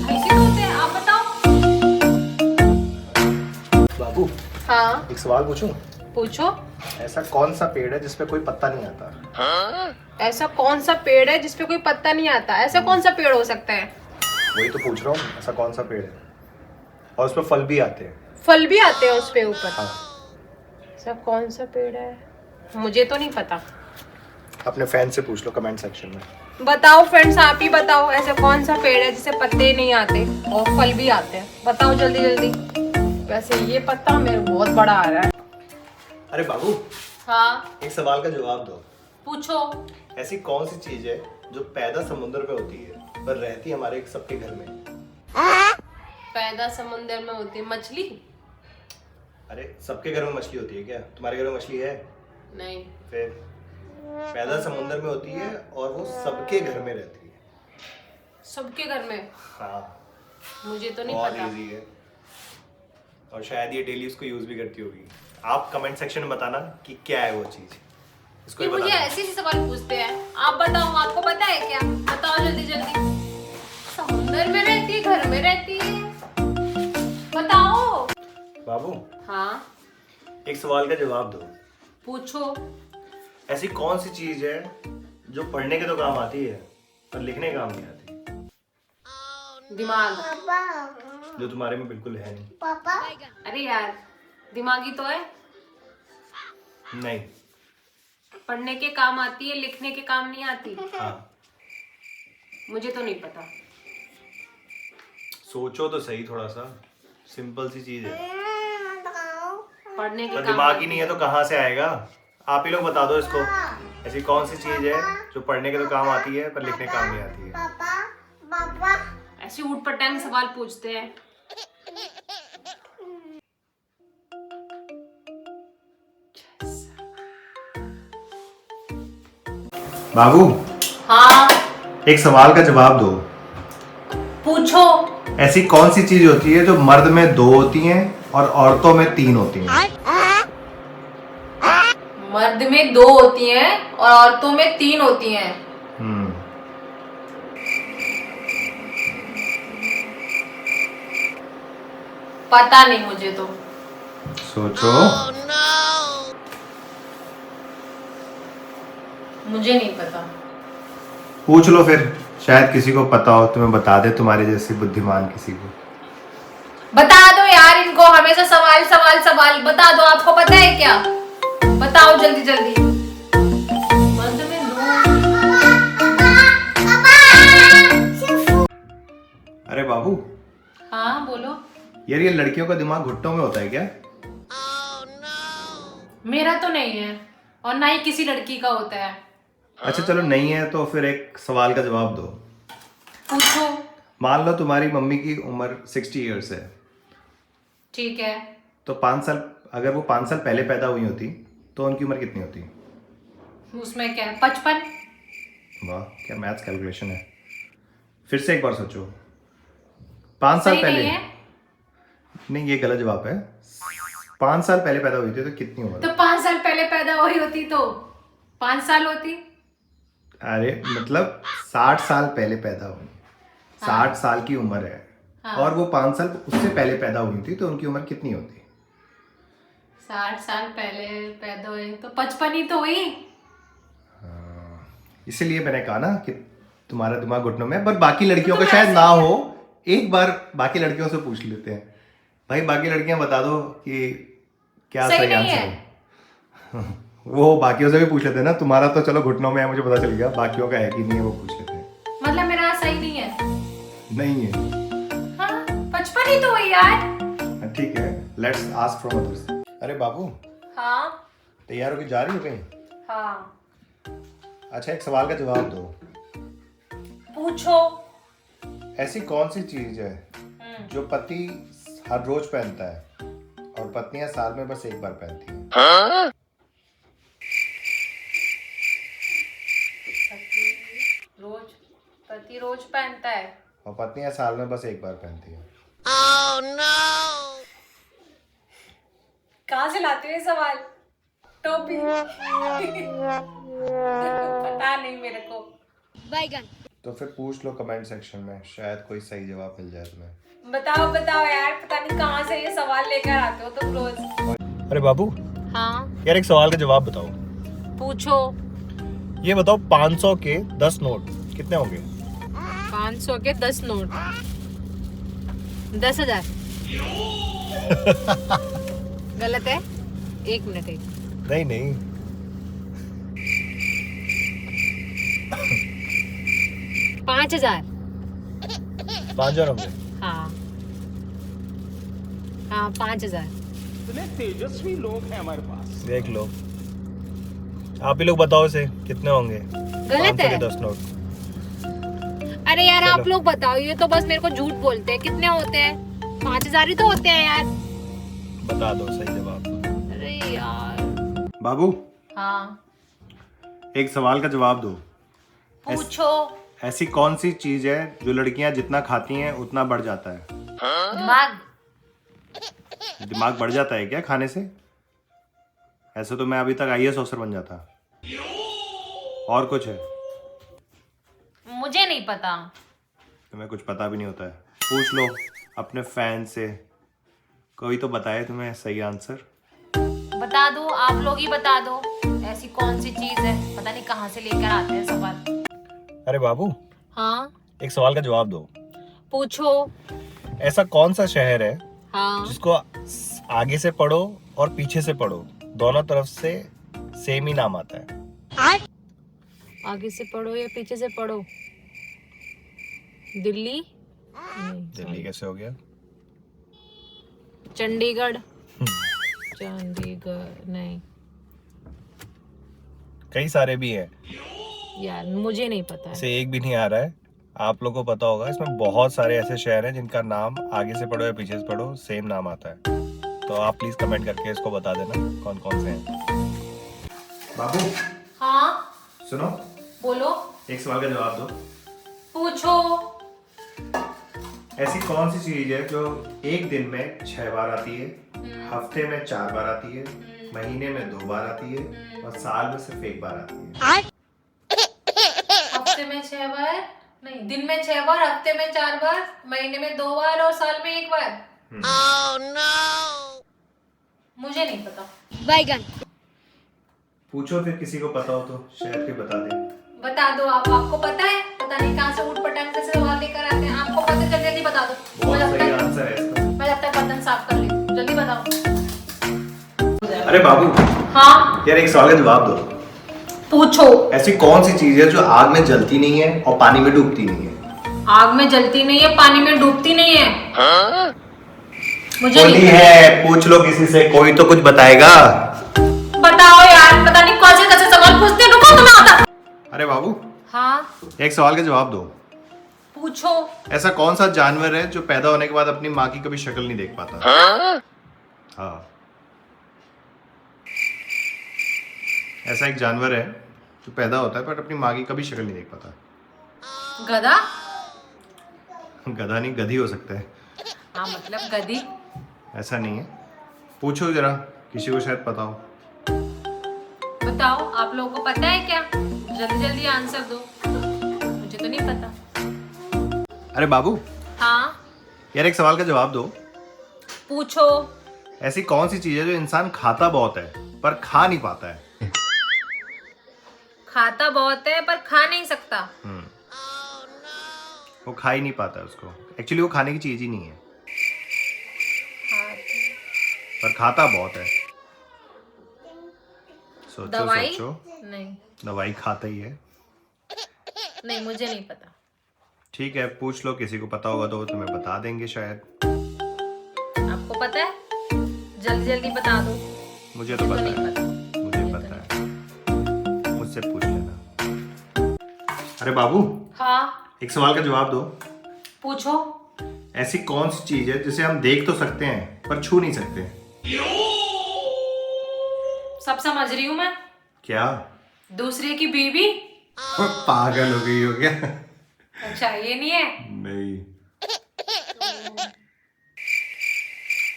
28 दिन होते हैं, आप बताओ। बाबू, हाँ एक सवाल पूछूं? पूछो। ऐसा कौन सा पेड़ है जिसपे कोई पत्ता नहीं आता? ऐसा कौन सा पेड़ है जिसपे कोई पत्ता नहीं आता? ऐसा कौन सा पेड़ हो सकता है? वही तो पूछ रहा हूँ, ऐसा कौन सा पेड़ है और उसपे फल भी आते हैं? फल भी आते हैं उसपे ऊपर? हाँ। ऐसा कौन सा पेड़ है? मुझे तो नहीं पता। अपने फैन से पूछ लो कमेंट सेक्शन में। बताओ फ्रेंड्स, आप ही बताओ, ऐसा कौन सा पेड़ है जिसे पत्ते नहीं आते और फल भी आते हैं? बताओ जल्दी जल्दी। वैसे ये पत्ता मेरे बहुत बड़ा आ रहा है। अरे बाबू, हाँ एक सवाल का जवाब दो। पूछो। ऐसी कौन सी चीज है जो पैदा समुद्र में होती है पर रहती हमारे सबके घर में? पैदा समुंदर में होती है मछली। अरे सबके घर में मछली होती है क्या? तुम्हारे घर में मछली है? नहीं। फिर पैदा समुद्र में होती है और वो सबके घर में रहती है। सबके घर में? हाँ, मुझे तो नहीं बहुत पता। इजी है और शायद ये डेली उसको यूज भी करती होगी। आप कमेंट सेक्शन में बताना कि क्या है वो चीज, इसको ये ही मुझे बताना। ऐसे ही सवाल पूछते हैं। आप बताओ, आपको पता है क्या? बताओ जल्दी जल्दी। समुंदर में रहती है, घर में रहती है, बताओ। बाबू, हाँ एक सवाल का जवाब दो। पूछो। ऐसी कौन सी चीज है जो पढ़ने के तो काम आती है पर लिखने का काम नहीं आती? दिमाग। जो तुम्हारे में बिल्कुल है नहीं। अरे यार, दिमागी तो है। नहीं। पढ़ने के काम आती है, लिखने के काम नहीं आती। हाँ, मुझे तो नहीं पता। सोचो तो सही, थोड़ा सा सिंपल सी चीज है। पढ़ने के पर काम दिमाग ही नहीं है तो कहाँ से आएगा? आप ही लोग बता दो इसको। ऐसी कौन सी चीज है जो पढ़ने के तो काम आती है पर लिखने काम नहीं आती है? ऐसे ऊट पटांग सवाल पूछते हैं। बाबू, हाँ एक सवाल का जवाब दो। पूछो। ऐसी कौन सी चीज होती है जो मर्द में 2 होती हैं और औरतों में 3 होती हैं? मर्द में 2 होती हैं और औरतों में 3 होती हैं। पता नहीं मुझे तो। सोचो। मुझे नहीं पता। पूछ लो फिर, शायद किसी को पता हो, तुम्हें बता दे, तुम्हारे जैसे बुद्धिमान किसी को। बता दो यार इनको, हमेशा सवाल सवाल सवाल। बता दो, आपको पता है क्या? बताओ जल्दी जल्दी। मर्द में 2। अरे बाबू, हाँ बोलो। यार ये लड़कियों का दिमाग घुट्टों में होता है क्या? मेरा तो नहीं है और ना ही किसी लड़की का होता है। अच्छा चलो, नहीं है तो फिर एक सवाल का जवाब दो। पूछो। मान लो तुम्हारी मम्मी की उम्र 60 इयर्स है, ठीक है। तो 5 साल, अगर वो 5 साल पहले पैदा हुई होती तो उनकी उम्र कितनी होती? उसमें क्या है? 55। वाह, क्या मैथ्स कैलकुलेशन है। फिर से एक बार सोचो। 5 साल सही पहले नहीं है? नहीं, ये गलत जवाब है। 5 साल पहले पैदा हुई थी तो कितनी उम्र? तो 5 साल पहले पैदा हुई होती तो 5 साल होती। अरे मतलब 60 साल पहले पैदा हुई, 60 साल की उम्र है। हाँ। और वो 5 साल उससे पहले पैदा हुई थी तो उनकी उम्र कितनी होती? 60 साल पहले पैदा हुई तो 55 ही तो हुई। इसीलिए मैंने कहा ना कि तुम्हारा दिमाग घुटनों में। पर बाकी लड़कियों का शायद ना हो, एक बार बाकी लड़कियों से पूछ लेते हैं। भाई बाकी लड़कियां बता दो कि क्या सही सही नहीं आंसर है। वो बाकियों से भी पूछ लेते हैं ना। तुम्हारा तो चलो घुटनों में है, मुझे पता चल गया। बाकियों का है कि नहीं है वो पूछ लेते हैं। मतलब मेरा सही नहीं है? नहीं है? हाँ 55 ही तो हुई यार। ठीक है, लेट्स आस्क फ्रॉम अदर्स। अरे बाबू, हाँ तैयार होके जा रही हो कहीं? हाँ अच्छा, एक सवाल का जवाब दो। पूछो। ऐसी कौन सी चीज है जो पति हर रोज पहनता है और पत्नियां साल में बस एक बार पहनती हैं? पति रोज पहनता है और पत्नियां साल में बस एक बार पहनती हैं। कहाँ से लाते हो ये सवाल? टोपी। पता नहीं मेरे को। तो फिर पूछ लो कमेंट सेक्शन में, शायद कोई सही जवाब मिल जाए तुम्हें। बताओ बताओ यार, पता नहीं कहाँ से ये सवाल लेकर आते हो तुम रोज। अरे बाबू, हाँ यार एक सवाल का जवाब बताओ। पूछो। ये बताओ, 500 के 10 नोट कितने होंगे? 500 के 10 नोट 10,000। गलत है? 1 मिनट। नहीं नहीं, 5,000। 5,000 होंगे। हाँ हाँ 5,000। तेजस्वी लोग हैं हमारे पास। देख लो, आप ही लोग बताओ इसे कितने होंगे? गलत 500 के है? 10 नोट। अरे यार चलो। आप लोग बताओ, ये तो बस मेरे को झूठ बोलते हैं। कितने होते हैं? 5,000 ही तो होते हैं यार। बता दो सही जवाब। अरे यार। बाबू हाँ एक सवाल का जवाब दो। पूछो। ऐसी कौन सी चीज है जो लड़कियां जितना खाती हैं उतना बढ़ जाता है? दिमाग। दिमाग बढ़ जाता है क्या खाने से? ऐसे तो मैं अभी तक IAS ऑफिसर बन जाता। और कुछ है? मुझे नहीं पता। तुम्हें कुछ पता भी नहीं होता है? पूछ लो अपने फैन से, कोई तो बताए तुम्हें सही आंसर। बता दो, आप लोग ही बता दो। ऐसी कौन सी चीज है, पता नहीं कहाँ से लेकर आते हैं सवाल। अरे बाबू हाँ एक सवाल का जवाब दो। पूछो। ऐसा कौन सा शहर है हाँ जिसको आगे से पढ़ो और पीछे से पढ़ो, दोनों तरफ से सेम ही नाम आता है? आगे से पढ़ो या पीछे से पढ़ो? दिल्ली नहीं, दिल्ली कैसे हो गया? चंडीगढ़। चंडीगढ़ नहीं कई सारे भी हैं, यार, मुझे नहीं पता है। इसे एक भी नहीं आ रहा है। आप लोगों को पता होगा, इसमें बहुत सारे ऐसे शहर हैं जिनका नाम आगे से पढ़ो या पीछे से पढ़ो सेम नाम आता है। तो आप प्लीज कमेंट करके इसको बता देना कौन कौन से हैं। बाबू हाँ सुनो, बोलो। एक सवाल का जवाब दो। पूछो। ऐसी कौन सी चीज है जो एक दिन में 6 बार आती है, हफ्ते में 4 बार आती है, महीने में 2 बार आती है और साल में सिर्फ 1 बार आती है? हफ्ते में 6 बार नहीं, दिन में 6 बार, हफ्ते में 4 बार, महीने में 2 बार और साल में 1 बार। मुझे नहीं पता। बैगन। पूछो फिर, किसी को पता हो तो शायद कोई बता दे। बता दो आप, आपको पता है? पता नहीं कहाँ से उठ पटांग से सवाल लेकर आते हैं। आपको पता है, जल्दी बता दो। बहुत सही आंसर है इसका। मैं जब तक बर्तन साफ कर ली, जल्दी बताओ। अरे बाबू हाँ यार एक सवाल का जवाब दो। पूछो। ऐसी कौन सी चीज है जो आग में जलती नहीं है और पानी में डूबती नहीं है? आग में जलती नहीं है, पानी में डूबती नहीं है। मुझे बोली नहीं है, पूछ लो किसी से, कोई तो कुछ बताएगा। बताओ यार, पता नहीं कौन से सवाल पूछते हैं। रुको, तुम्हें आता। अरे बाबू हाँ एक सवाल का जवाब दो। पूछो। ऐसा कौन सा जानवर है जो पैदा होने के बाद अपनी माँ की कभी शक्ल नहीं देख पाता? हाँ ऐसा एक जानवर है जो पैदा होता है पर अपनी माँ की कभी शक्ल नहीं देख पाता। गधा। गधा नहीं, गधी हो सकता है। हाँ मतलब गधी। ऐसा नहीं है, पूछो जरा, किसी को शायद पता हो। बताओ, आप लोगों को पता है क्या? जल्दी जल्दी आंसर दो, मुझे तो नहीं पता। अरे बाबू हाँ यार एक सवाल का जवाब दो। पूछो। ऐसी कौन सी चीज है जो इंसान खाता बहुत है पर खा नहीं पाता है? खाता बहुत है पर खा नहीं सकता। वो खा ही नहीं पाता उसको, एक्चुअली वो खाने की चीज ही नहीं है पर खाता बहुत है। सोचो दवाई? सोचो। नहीं दवाई खाता ही है। नहीं, मुझे नहीं पता। ठीक है, पूछ लो, किसी को पता होगा तो वो तुम्हें बता देंगे शायद। आपको पता है? जल्दी जल्दी बता दो। मुझे तो पता नहीं है, पता। मुझे पता है, मुझसे पूछ लेना। अरे बाबू हाँ एक सवाल का जवाब दो। पूछो। ऐसी कौन सी चीज है जिसे हम देख तो सकते हैं पर छू नहीं सकते? सब समझ रही हूँ मैं। क्या? दूसरे की बीवी। पागल हो गई हो क्या? अच्छा ये नहीं है? नहीं।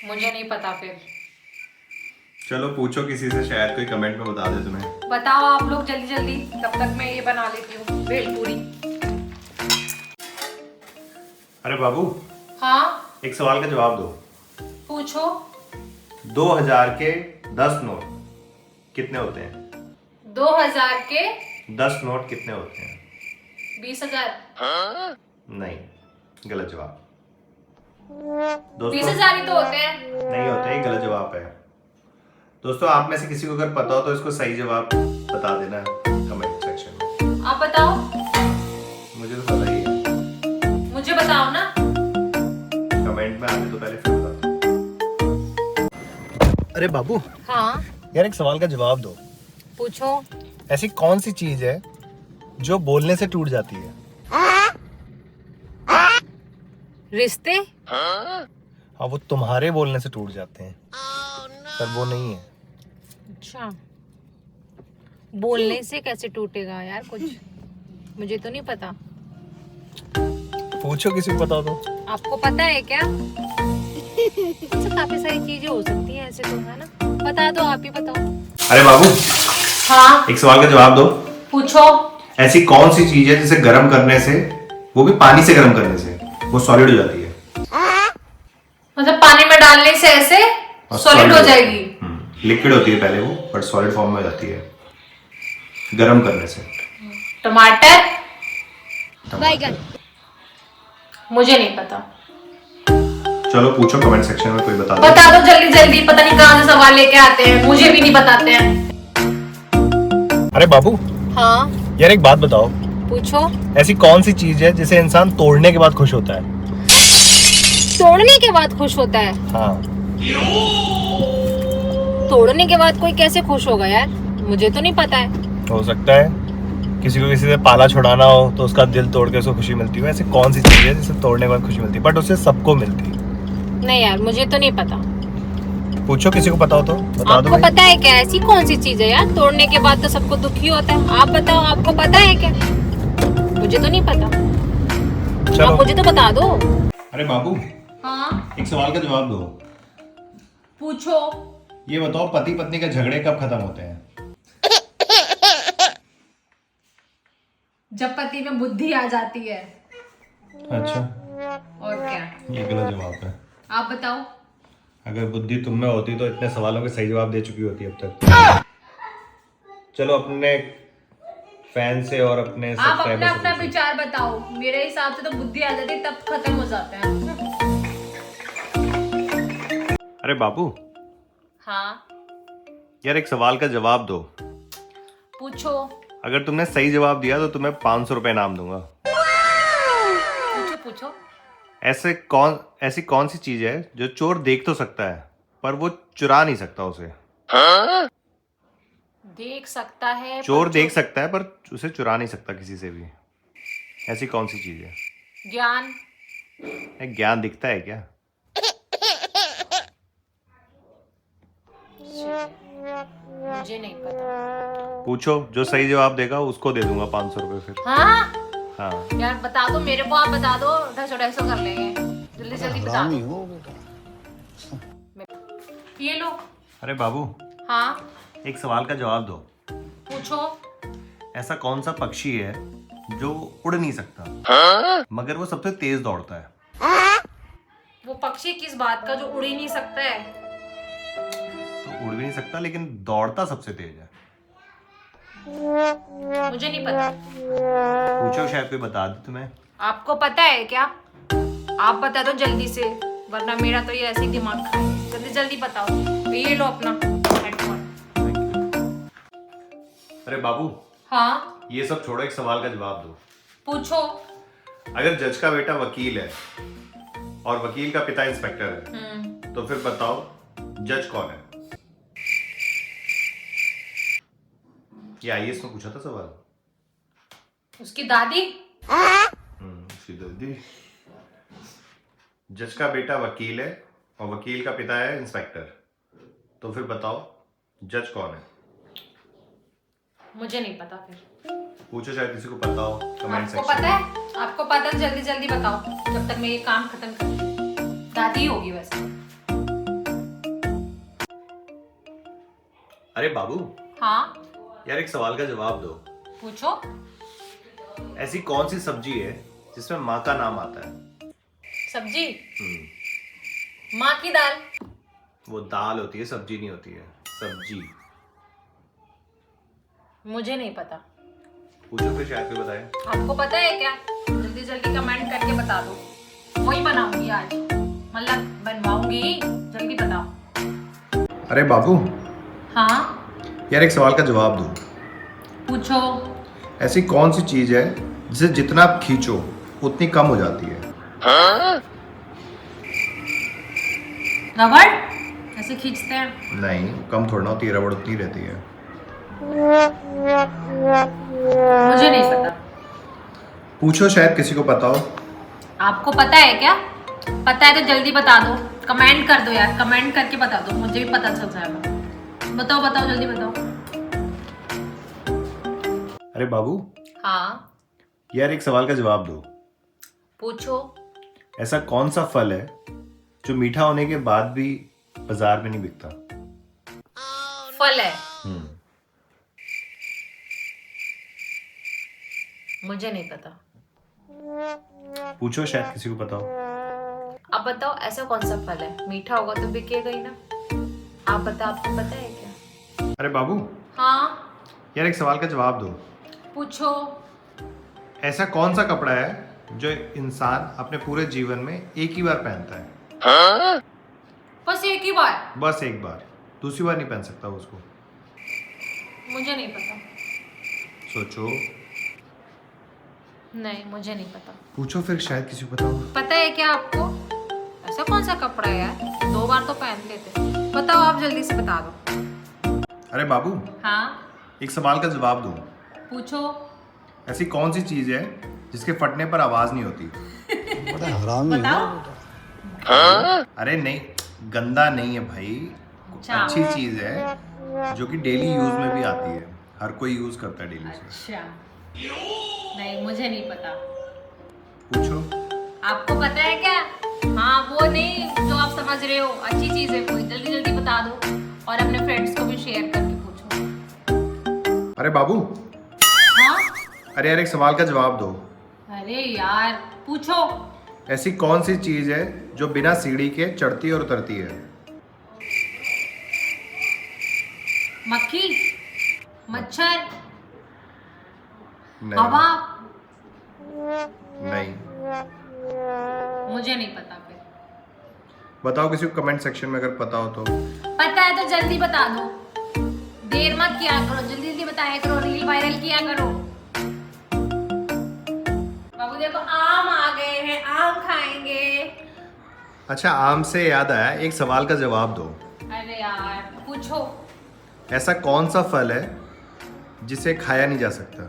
मुझे नहीं पता फिर। चलो पूछो किसी से, शायद कोई कमेंट में बता दे तुम्हें। बताओ आप लोग जल्दी जल्दी, तब तक मैं ये बना लेती हूँ भेलपूरी। अरे बाबू हाँ एक सवाल का जवाब दो। पूछो। 2000 के 10 नोट कितने होते हैं? 2000 के 10 नोट कितने होते हैं? 20,000। नहीं, गलत जवाब। 20,000 ही तो होते हैं। नहीं होते, ये गलत जवाब है। दोस्तों आप में से किसी को अगर पता हो तो इसको सही जवाब बता देना कमेंट सेक्शन में। आप बताओ। मुझे तो पता ही है। मुझे बताओ ना। कमेंट में आने तो पहले फिर बता। अरे बाबू हाँ यार एक सवाल का जवाब दो। पूछो। ऐसी कौन सी चीज है जो बोलने से टूट जाती है? रिश्ते। हाँ वो तुम्हारे बोलने से टूट जाते हैं पर वो नहीं है। अच्छा, बोलने से कैसे टूटेगा यार कुछ, मुझे तो नहीं पता। पूछो किसी को पता तो। आपको पता है क्या? अच्छा, काफी सारी चीजें हो सकती हैं ऐसे तो, है ना? बता दो, आप ही बताओ। अरे बाबू, हाँ एक सवाल का जवाब दो। पूछो। ऐसी कौन सी चीज है जिसे गर्म करने से, वो भी पानी से गर्म करने से, वो सॉलिड हो जाती है? मतलब पानी में डालने से ऐसे सॉलिड हो जाएगी? लिक्विड होती है पहले वो, बट सॉलिड फॉर्म में हो जाती है गर्म करने से। टमाटर? बैगन। मुझे नहीं पता। चलो पूछो कमेंट सेक्शन में, कोई बता दो। बता दो जल्दी जल्दी, पता नहीं कहां से सवाल लेके आते हैं, मुझे भी नहीं बताते हैं। अरे बाबू हाँ यार एक बात बताओ, पूछो। ऐसी कौन सी चीज है जिसे इंसान तोड़ने के बाद खुश होता है? तोड़ने के बाद खुश होता है? हाँ। तोड़ने के बाद कोई कैसे खुश होगा यार, मुझे तो नहीं पता है। हो सकता है किसी को किसी से पाला छुड़ाना हो तो उसका दिल तोड़ के उसको खुशी मिलती है। ऐसी कौन सी चीज है जिसे तोड़ने के बाद खुशी मिलती है बट उसे सबको मिलती है? नहीं यार, मुझे तो नहीं पता। पूछो किसी को पता हो तो बता दो आपको भाई। पता है क्या ऐसी कौन सी चीज है यार, तोड़ने के बाद तो सबको दुखी होता है? आप बताओ, आपको पता है क्या? मुझे तो नहीं पता, चलो आप मुझे तो बता दो। अरे बाबू, हाँ एक सवाल का जवाब दो। पूछो। ये बताओ, पति पत्नी के झगड़े कब खत्म होते हैं? जब पति में बुद्धि आ जाती है। अच्छा, और क्या? ये गलत जवाब है। आप बताओ। अगर बुद्धि तुम में होती तो इतने सवालों के सही जवाब दे चुकी होती अब तक। चलो अपने फैन से और अपने आप अपना सब्सक्राइबर अपना से विचार बताओ। मेरे हिसाब से तो बुद्धि आ जाती है तब खत्म हो जाते हैं। अरे बाबू हाँ यार एक सवाल का जवाब दो। पूछो। अगर तुमने सही जवाब दिया तो तुम्हें 500 रुपए इनाम दूंगा। पूछो पूछो। ऐसी कौन सी चीज है जो चोर देख तो सकता है पर वो चुरा नहीं सकता उसे? देख सकता है चोर देख सकता है पर उसे चुरा नहीं सकता किसी से भी। ऐसी कौन सी चीज है? ज्ञान। ज्ञान दिखता है क्या? मुझे नहीं पता। पूछो, जो सही जवाब देगा उसको दे दूंगा 500 रुपए फिर। हाँ हाँ यार बता दो मेरे को, आप बता दो, 250 कर लेंगे। जल्दी जल्दी बता दो। ये लो। अरे बाबू हाँ एक सवाल का जवाब दो। पूछो। ऐसा कौन सा पक्षी है जो उड़ नहीं सकता मगर वो सबसे तेज दौड़ता है? वो पक्षी किस बात का जो उड़ ही नहीं सकता है? तो उड़ भी नहीं सकता लेकिन दौड़ता सबसे तेज है। मुझे नहीं पता। पूछो, शायद कोई बता दे तुम्हें। आपको पता है क्या? आप बता दो जल्दी से, वरना मेरा तो ये ऐसे ही दिमाग खाए। जल्दी जल्दी बताओ। तो ये लो अपना हेडफोन। अरे बाबू हाँ ये सब छोड़ो, एक सवाल का जवाब दो। पूछो। अगर जज का बेटा वकील है और वकील का पिता इंस्पेक्टर है तो फिर बताओ जज कौन है? ये आईएएस में पूछा था सवाल। उसकी दादी। उसकी दादी। जज का बेटा वकील है और वकील का पिता है इंस्पेक्टर, तो फिर बताओ जज कौन है? मुझे नहीं पता। फिर पूछो, शायद किसी को पता हो कमेंट आपको सेक्शन पता है? आपको पता है? जल्दी जल्दी बताओ जब तक मैं ये काम खत्म कर। दादी होगी वैसे। अरे बाबू हाँ यार एक सवाल का जवाब दो। पूछो। ऐसी कौन सी सब्जी है जिसमें माँ का नाम आता है? सब्जी? माँ की दाल। वो दाल होती है, सब्जी नहीं होती है। सब्जी। मुझे नहीं पता। पूछो फिर, शायद कोई बताए। आपको पता है क्या? जल्दी जल्दी कमेंट करके बता दो। वही बनाऊंगी आज, मतलब बनवाऊंगी। जल्दी बताओ। अरे बाबू हाँ यार एक सवाल का जवाब दो। पूछो। ऐसी कौन सी चीज है जिसे जितना आप खींचो उतनी कम हो जाती है? रबड़ ऐसे खींचते हैं? नहीं, कम थोड़ा ना होती है, रबड़ उतनी रहती है। मुझे नहीं पता। पूछो, शायद किसी को पता हो। आपको पता है क्या? पता है तो जल्दी बता दो। कमेंट कर दो यार, कमेंट करके बता दो, मुझे भी पता चल जाएगा। बताओ बताओ जल्दी बताओ। अरे बाबू, हाँ यार एक सवाल का जवाब दो। पूछो। ऐसा कौन सा फल है जो मीठा होने के बाद भी बाजार में नहीं बिकता? फल है? मुझे नहीं पता। पूछो, शायद किसी को पता हो। आप बताओ ऐसा कौन सा फल है, मीठा होगा तो बिकेगा ही ना। आप बताओ, आपको पता है क्या? अरे बाबू, हाँ यार एक सवाल का जवाब दो। पूछो। ऐसा कौन सा कपड़ा है जो इंसान अपने पूरे जीवन में एक ही बार पहनता है? बस एक ही बार? बस एक बार, दूसरी बार नहीं पहन सकता वो उसको। मुझे नहीं पता। सोचो। नहीं मुझे नहीं पता। पूछो फिर, शायद किसी को पता हो। पता है क्या आपको? ऐसा कौन सा कपड़ा है यार, 2 बार तो पहन लेते। बताओ आप जल्दी से बता दो। अरे बाबू, हाँ एक सवाल का जवाब दो। पूछो। ऐसी कौन सी चीज है जिसके फटने पर आवाज नहीं होती? बताओ। अरे नहीं, गंदा नहीं है भाई, अच्छा। अच्छी चीज है जो कि डेली यूज में भी आती है, हर कोई यूज करता है डेली से। अच्छा नहीं मुझे नहीं पता। पूछो। आपको पता है क्या? हाँ वो नहीं जो आप समझ रहे हो, अच्छी चीज है कोई, जल्दी जल्दी बता दो और अपने फ्रेंड्स को भी शेयर करके पूछो। अरे बाबू, हाँ अरे यार एक सवाल का जवाब दो। अरे यार पूछो। ऐसी कौन सी चीज है जो बिना सीढ़ी के चढ़ती और उतरती है? मक्खी, मच्छर, नहीं। हवा। नहीं। मुझे नहीं पता फिर। बताओ किसी को कमेंट सेक्शन में अगर पता हो तो। पता है तो जल्दी बता दो, देर मत किया करो, जल्दी जल्दी बताया करो, रील वायरल किया करो। बाबू देखो आम आ गए हैं, आम खाएंगे। अच्छा, आम से याद आया, एक सवाल का जवाब दो। अरे यार पूछो। ऐसा कौन सा फल है जिसे खाया नहीं जा सकता?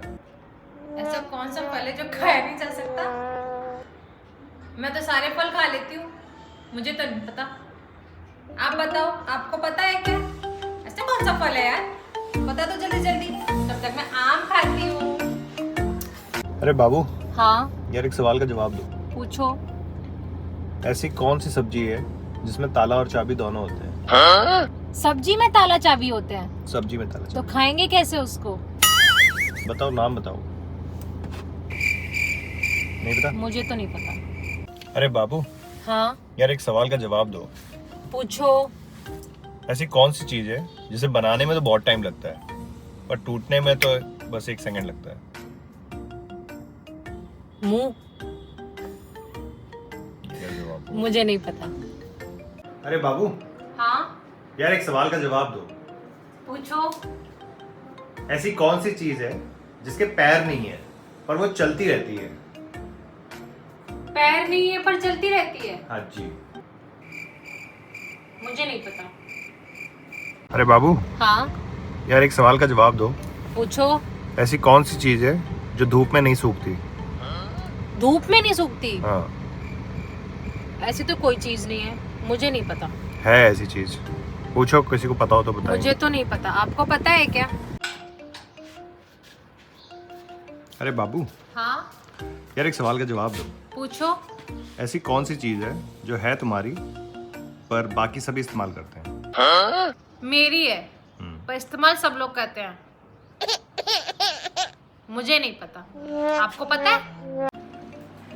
ऐसा कौन सा फल है जो खाया नहीं जा सकता? मैं तो सारे फल खा लेती हूँ, मुझे तो नहीं पता। आप बताओ, आपको पता है क्या? ऐसा कौन सा फल है यार, बता दो जल्दी जल्दी, तब तक मैं आम खाती हूँ। अरे बाबू, हाँ यार एक सवाल का जवाब दो। पूछो। ऐसी कौन सी सब्जी है जिसमें ताला और चाबी दोनों होते हैं? सब्जी में ताला चाबी होते हैं सब्जी में ताला तो चाबी। खाएंगे कैसे उसको? बताओ, नाम बताओ। नहीं पता? मुझे तो नहीं पता। अरे बाबू, हाँ यार एक सवाल का जवाब दो। पूछो। ऐसी कौन सी चीज है जिसे बनाने में तो बहुत टाइम लगता है पर टूटने में तो बस 1 सेकंड लगता है? मुंह। ये जवाब। मुझे नहीं पता। अरे बाबू, हाँ यार एक सवाल का जवाब दो। पूछो। ऐसी कौन सी चीज है जिसके पैर नहीं है पर वो चलती रहती है? पैर नहीं है पर चलती रहती है? हाँ जी। मुझे नहीं पता। अरे बाबू, हाँ यार एक सवाल का जवाब दो। पूछो। ऐसी कौन सी चीज है जो धूप में नहीं सूखती? धूप में नहीं सूखती? हाँ, ऐसी तो कोई चीज नहीं है, मुझे नहीं पता। है ऐसी चीज। पूछो, किसी को पता हो तो बताइए। मुझे तो नहीं पता, आपको पता है क्या? अरे बाबू, हाँ यार एक सवाल का जवाब दो। पूछो। ऐसी कौन सी चीज है जो है तुम्हारी पर बाकी सभी इस्तेमाल करते हैं? मेरी है पर इस्तेमाल सब लोग करते हैं। मुझे नहीं पता, आपको पता है?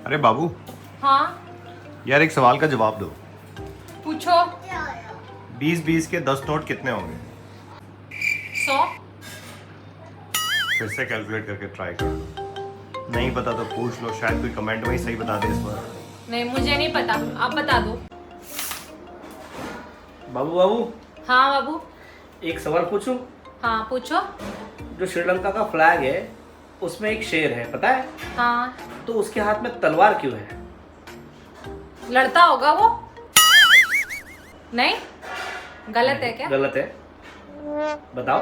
अरे बाबू, हाँ यार एक सवाल का जवाब दो। पूछो। 20-20 के 10 नोट कितने होंगे? 100। फिर से कैलकुलेट करके ट्राई कर लो। नहीं पता तो पूछ लो, शायद कोई कमेंट में ही सही बता दे इस बार। नहीं मुझे नहीं पता, आप बता दो। बाबू बाबू, हाँ बाबू। एक सवाल पूछूं? हाँ पूछो। जो श्रीलंका का फ्लैग है उसमें एक शेर है, पता है? हाँ तो उसके हाथ में तलवार क्यों है? लड़ता होगा वो। नहीं, गलत है क्या? गलत है, बताओ।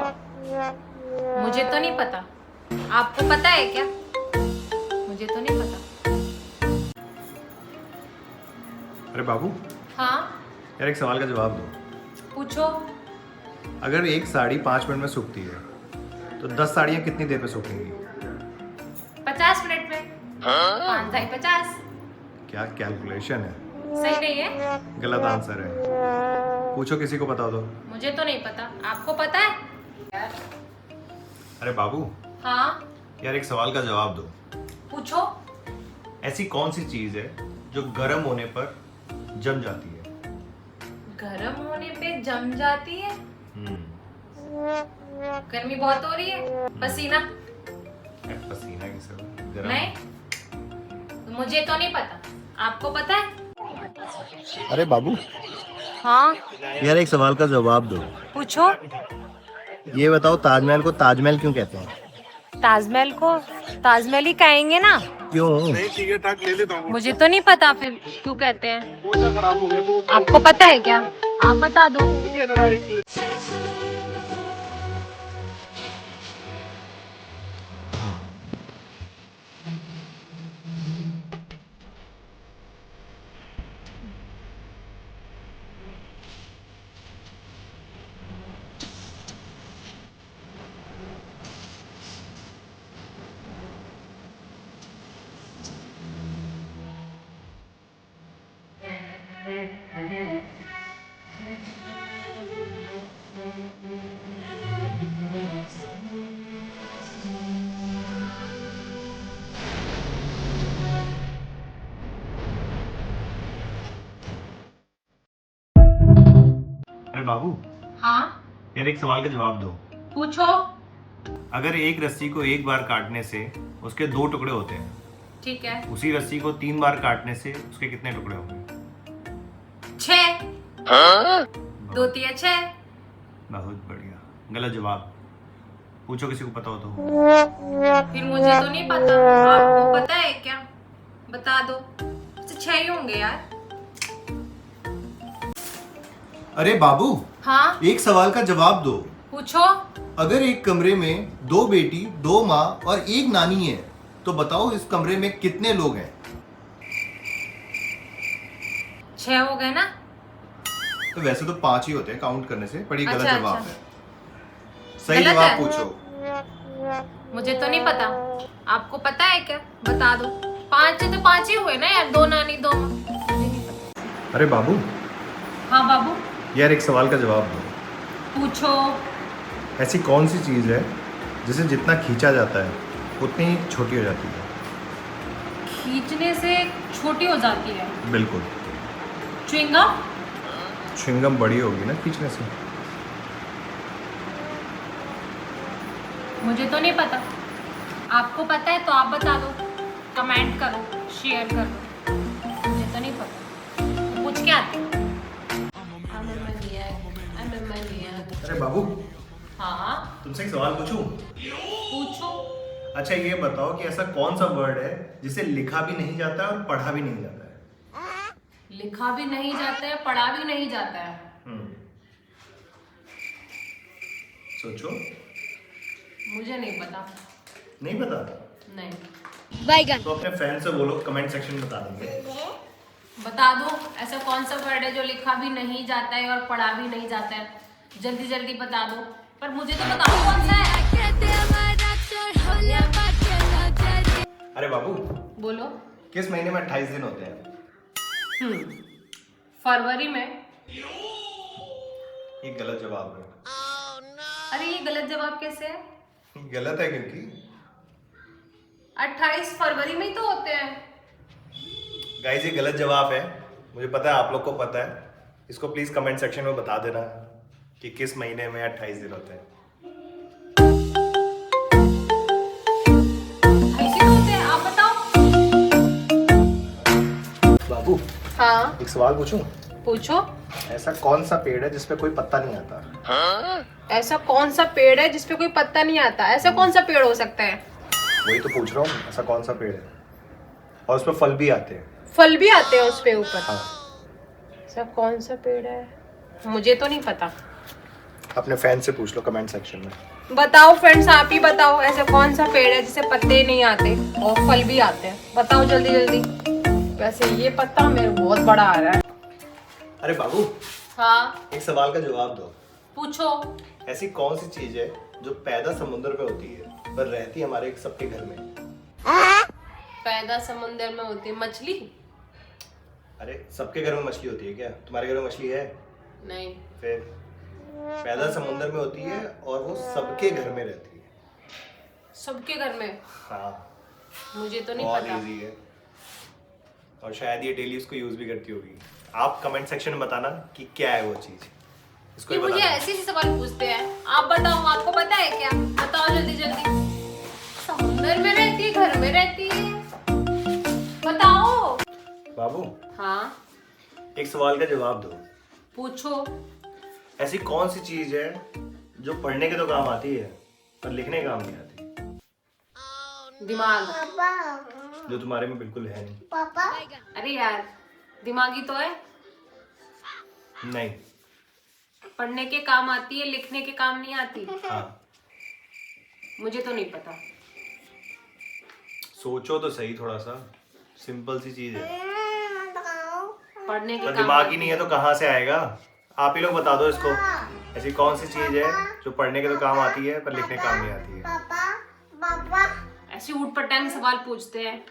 मुझे तो नहीं पता, आपको पता है क्या? मुझे तो नहीं पता। अरे बाबू, हाँ यार एक सवाल का जवाब दो। पूछो। अगर एक साड़ी 5 मिनट में सूखती है तो 10 साड़ियाँ कितनी देर में सूखेंगी? 50 मिनट में। 5 × 50। क्या कैलकुलेशन है? सही नहीं है? गलत आंसर है। पूछो, किसी को बता दो। मुझे तो नहीं पता, आपको पता है? अरे बाबू, हाँ यार एक सवाल का जवाब दो। पूछो। ऐसी कौन सी चीज है जो गर्म होने पर जम जाती है? गर्म होने पे जम जाती है? गर्मी बहुत हो रही है। पसीना? पसीना किसे गर्म? नहीं, मुझे तो नहीं पता, आपको पता है? अरे बाबू, हाँ यार एक सवाल का जवाब दो। पूछो। ये बताओ, ताजमहल को ताजमहल क्यों कहते हैं? ताजमहल को ताजमहल ही कहेंगे ना। क्यों? मुझे तो नहीं पता फिर क्यों कहते हैं। आपको पता है क्या? आप बता दो। अरे बाबू, हाँ यार एक सवाल का जवाब दो। पूछो। अगर एक रस्सी को एक बार काटने से उसके 2 टुकड़े होते हैं, ठीक है। उसी रस्सी को 3 बार काटने से उसके कितने टुकड़े होंगे? 6। 2 × 6। बहुत बढ़िया। गलत जवाब। पूछो, किसी को पता हो तो। फिर मुझे तो नहीं पता, आपको पता है क्या? बता दो। 6 ही होंगे यार। अरे बाबू, हाँ एक सवाल का जवाब दो। पूछो। अगर एक कमरे में 2 बेटी, 2 माँ और 1 नानी है, तो बताओ इस कमरे में कितने लोग हैं? 6 हो गए ना? तो वैसे तो 5 ही होते हैं काउंट करने से, पर ये गलत अच्छा, जवाब अच्छा। है। सही गलत जवाब है? पूछो। मुझे तो नहीं पता, आपको पता है क्या? बता दो। 5 है तो 5 ही हुए ना यार, 2 नानी 2 माँ। अरे बाबू, हाँ बाबू यार एक सवाल का जवाब दो। पूछो। ऐसी कौन सी चीज़ है जिसे जितना खींचा जाता है उतनी ही छोटी हो जाती है? खींचने से छोटी हो जाती है? बिल्कुल। च्युइंगम? च्युइंगम बड़ी होगी ना खींचने से। मुझे तो नहीं पता, आपको पता है तो आप बता दो, कमेंट करो, शेयर करो। मुझे तो नहीं पता, पूछ के आते। अरे बाबू, हाँ तुमसे एक सवाल पूछूं? पूछो। अच्छा ये बताओ कि ऐसा कौन सा वर्ड है जिसे लिखा भी नहीं जाता है और पढ़ा भी नहीं जाता है? लिखा भी नहीं जाता है, पढ़ा भी नहीं जाता है। सोचो। मुझे नहीं पता। नहीं पता? नहीं। बैगन। तो अपने फैन से बोलो, कमेंट सेक्शन में बता देंगे। बता दो, ऐसा कौन सा वर्ड है जो लिखा भी नहीं जाता है और पढ़ा भी नहीं जाता है? जल्दी जल्दी बता दो, पर मुझे तो बताओ कौन सा है। अरे बाबू, बोलो। किस महीने में 28 दिन होते हैं? फरवरी में। ये गलत जवाब है। अरे ये गलत जवाब कैसे है? गलत है क्योंकि 28 फरवरी में ही तो होते हैं। गाइस ये गलत जवाब है। मुझे पता है आप लोग को पता है। इसको प्लीज कमेंट सेक्शन में बता देना कि किस महीने में 28 दिन होते हैं। 28 ही तो होते हैं, आप बताओ। बाबू, हाँ एक सवाल पूछूं? पूछो। ऐसा कौन सा पेड़ है जिसपे कोई पत्ता नहीं आता? ऐसा कौन सा पेड़ है जिसपे कोई पत्ता नहीं आता? ऐसा कौन सा पेड़ हो सकता है? वही तो पूछ रहा हूँ, ऐसा कौन सा पेड़ है और उसपे फल भी आते हैं? फल भी आते हैं उसपे ऊपर? हाँ। ऐसा कौन सा पेड़ है? मुझे तो नहीं पता। अपने फैन से पूछ लो कमेंट सेक्शन में। बताओ फ्रेंड्स, आप ही बताओ, ऐसा कौन सा पेड़ है जिसे पत्ते नहीं आते और फल भी आते हैं? बताओ जल्दी जल्दी। वैसे ये पत्ता मेरे बहुत बड़ा आ रहा है। अरे बाबू, हाँ एक सवाल का जवाब दो। पूछो। ऐसी कौन सी चीज है जो पैदा समुद्र में होती है पर रहती है हमारे सबके घर में? पैदा समुंदर में होती है मछली। अरे सबके घर में मछली होती है क्या? तुम्हारे घर में मछली है? नहीं। फिर पैदा समुद्र में होती है और वो सबके घर में रहती है। सबके घर में? हाँ, मुझे तो नहीं बहुत पता। इजी है और शायद ये डेली उसको यूज भी करती होगी। आप कमेंट सेक्शन में बताना कि क्या है वो चीज। इसको ये ही मुझे बताना। ऐसे ही सवाल पूछते हैं। आप बताओ, आपको पता है क्या? बताओ जल्दी जल्दी। समुंदर में रहती है, घर में रहती है, बताओ। बाबू, हाँ एक सवाल का जवाब दो। पूछो। ऐसी कौन सी चीज है जो पढ़ने के तो काम आती है पर लिखने के काम नहीं आती? दिमाग। जो तुम्हारे में बिल्कुल है नहीं। अरे यार, दिमागी तो है। नहीं। पढ़ने के काम आती है, लिखने के काम नहीं आती। हाँ, मुझे तो नहीं पता। सोचो तो सही थोड़ा सा। सिंपल सी चीज है पढ़ने के पर काम दिमाग ही नहीं है तो कहाँ से आएगा? आप ही लोग बता दो इसको। ऐसी कौन सी चीज है जो पढ़ने के तो काम आती है पर लिखने के काम नहीं आती है? ऐसे ऊटपटांग सवाल पूछते हैं।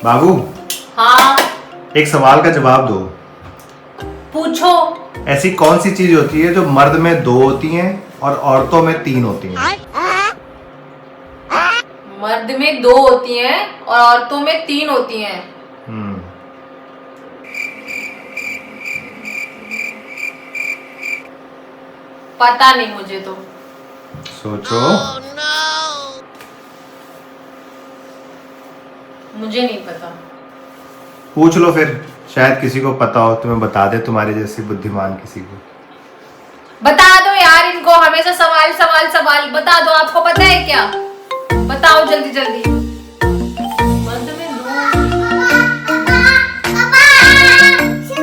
बाबू, हाँ एक सवाल का जवाब दो। पूछो। ऐसी कौन सी चीज होती है जो मर्द में 2 होती हैं और औरतों में 3 होती हैं? मर्द में 2 होती हैं और औरतों में 3 होती हैं। पता नहीं मुझे तो। सोचो। मुझे नहीं पता। पूछ लो फिर, शायद किसी को पता हो, तुम्हें बता दे, तुम्हारे जैसे बुद्धिमान किसी को। बता दो यार इनको, हमेशा सवाल सवाल सवाल। बता दो, आपको पता है क्या? बताओ जल्दी जल्दी। मर्द में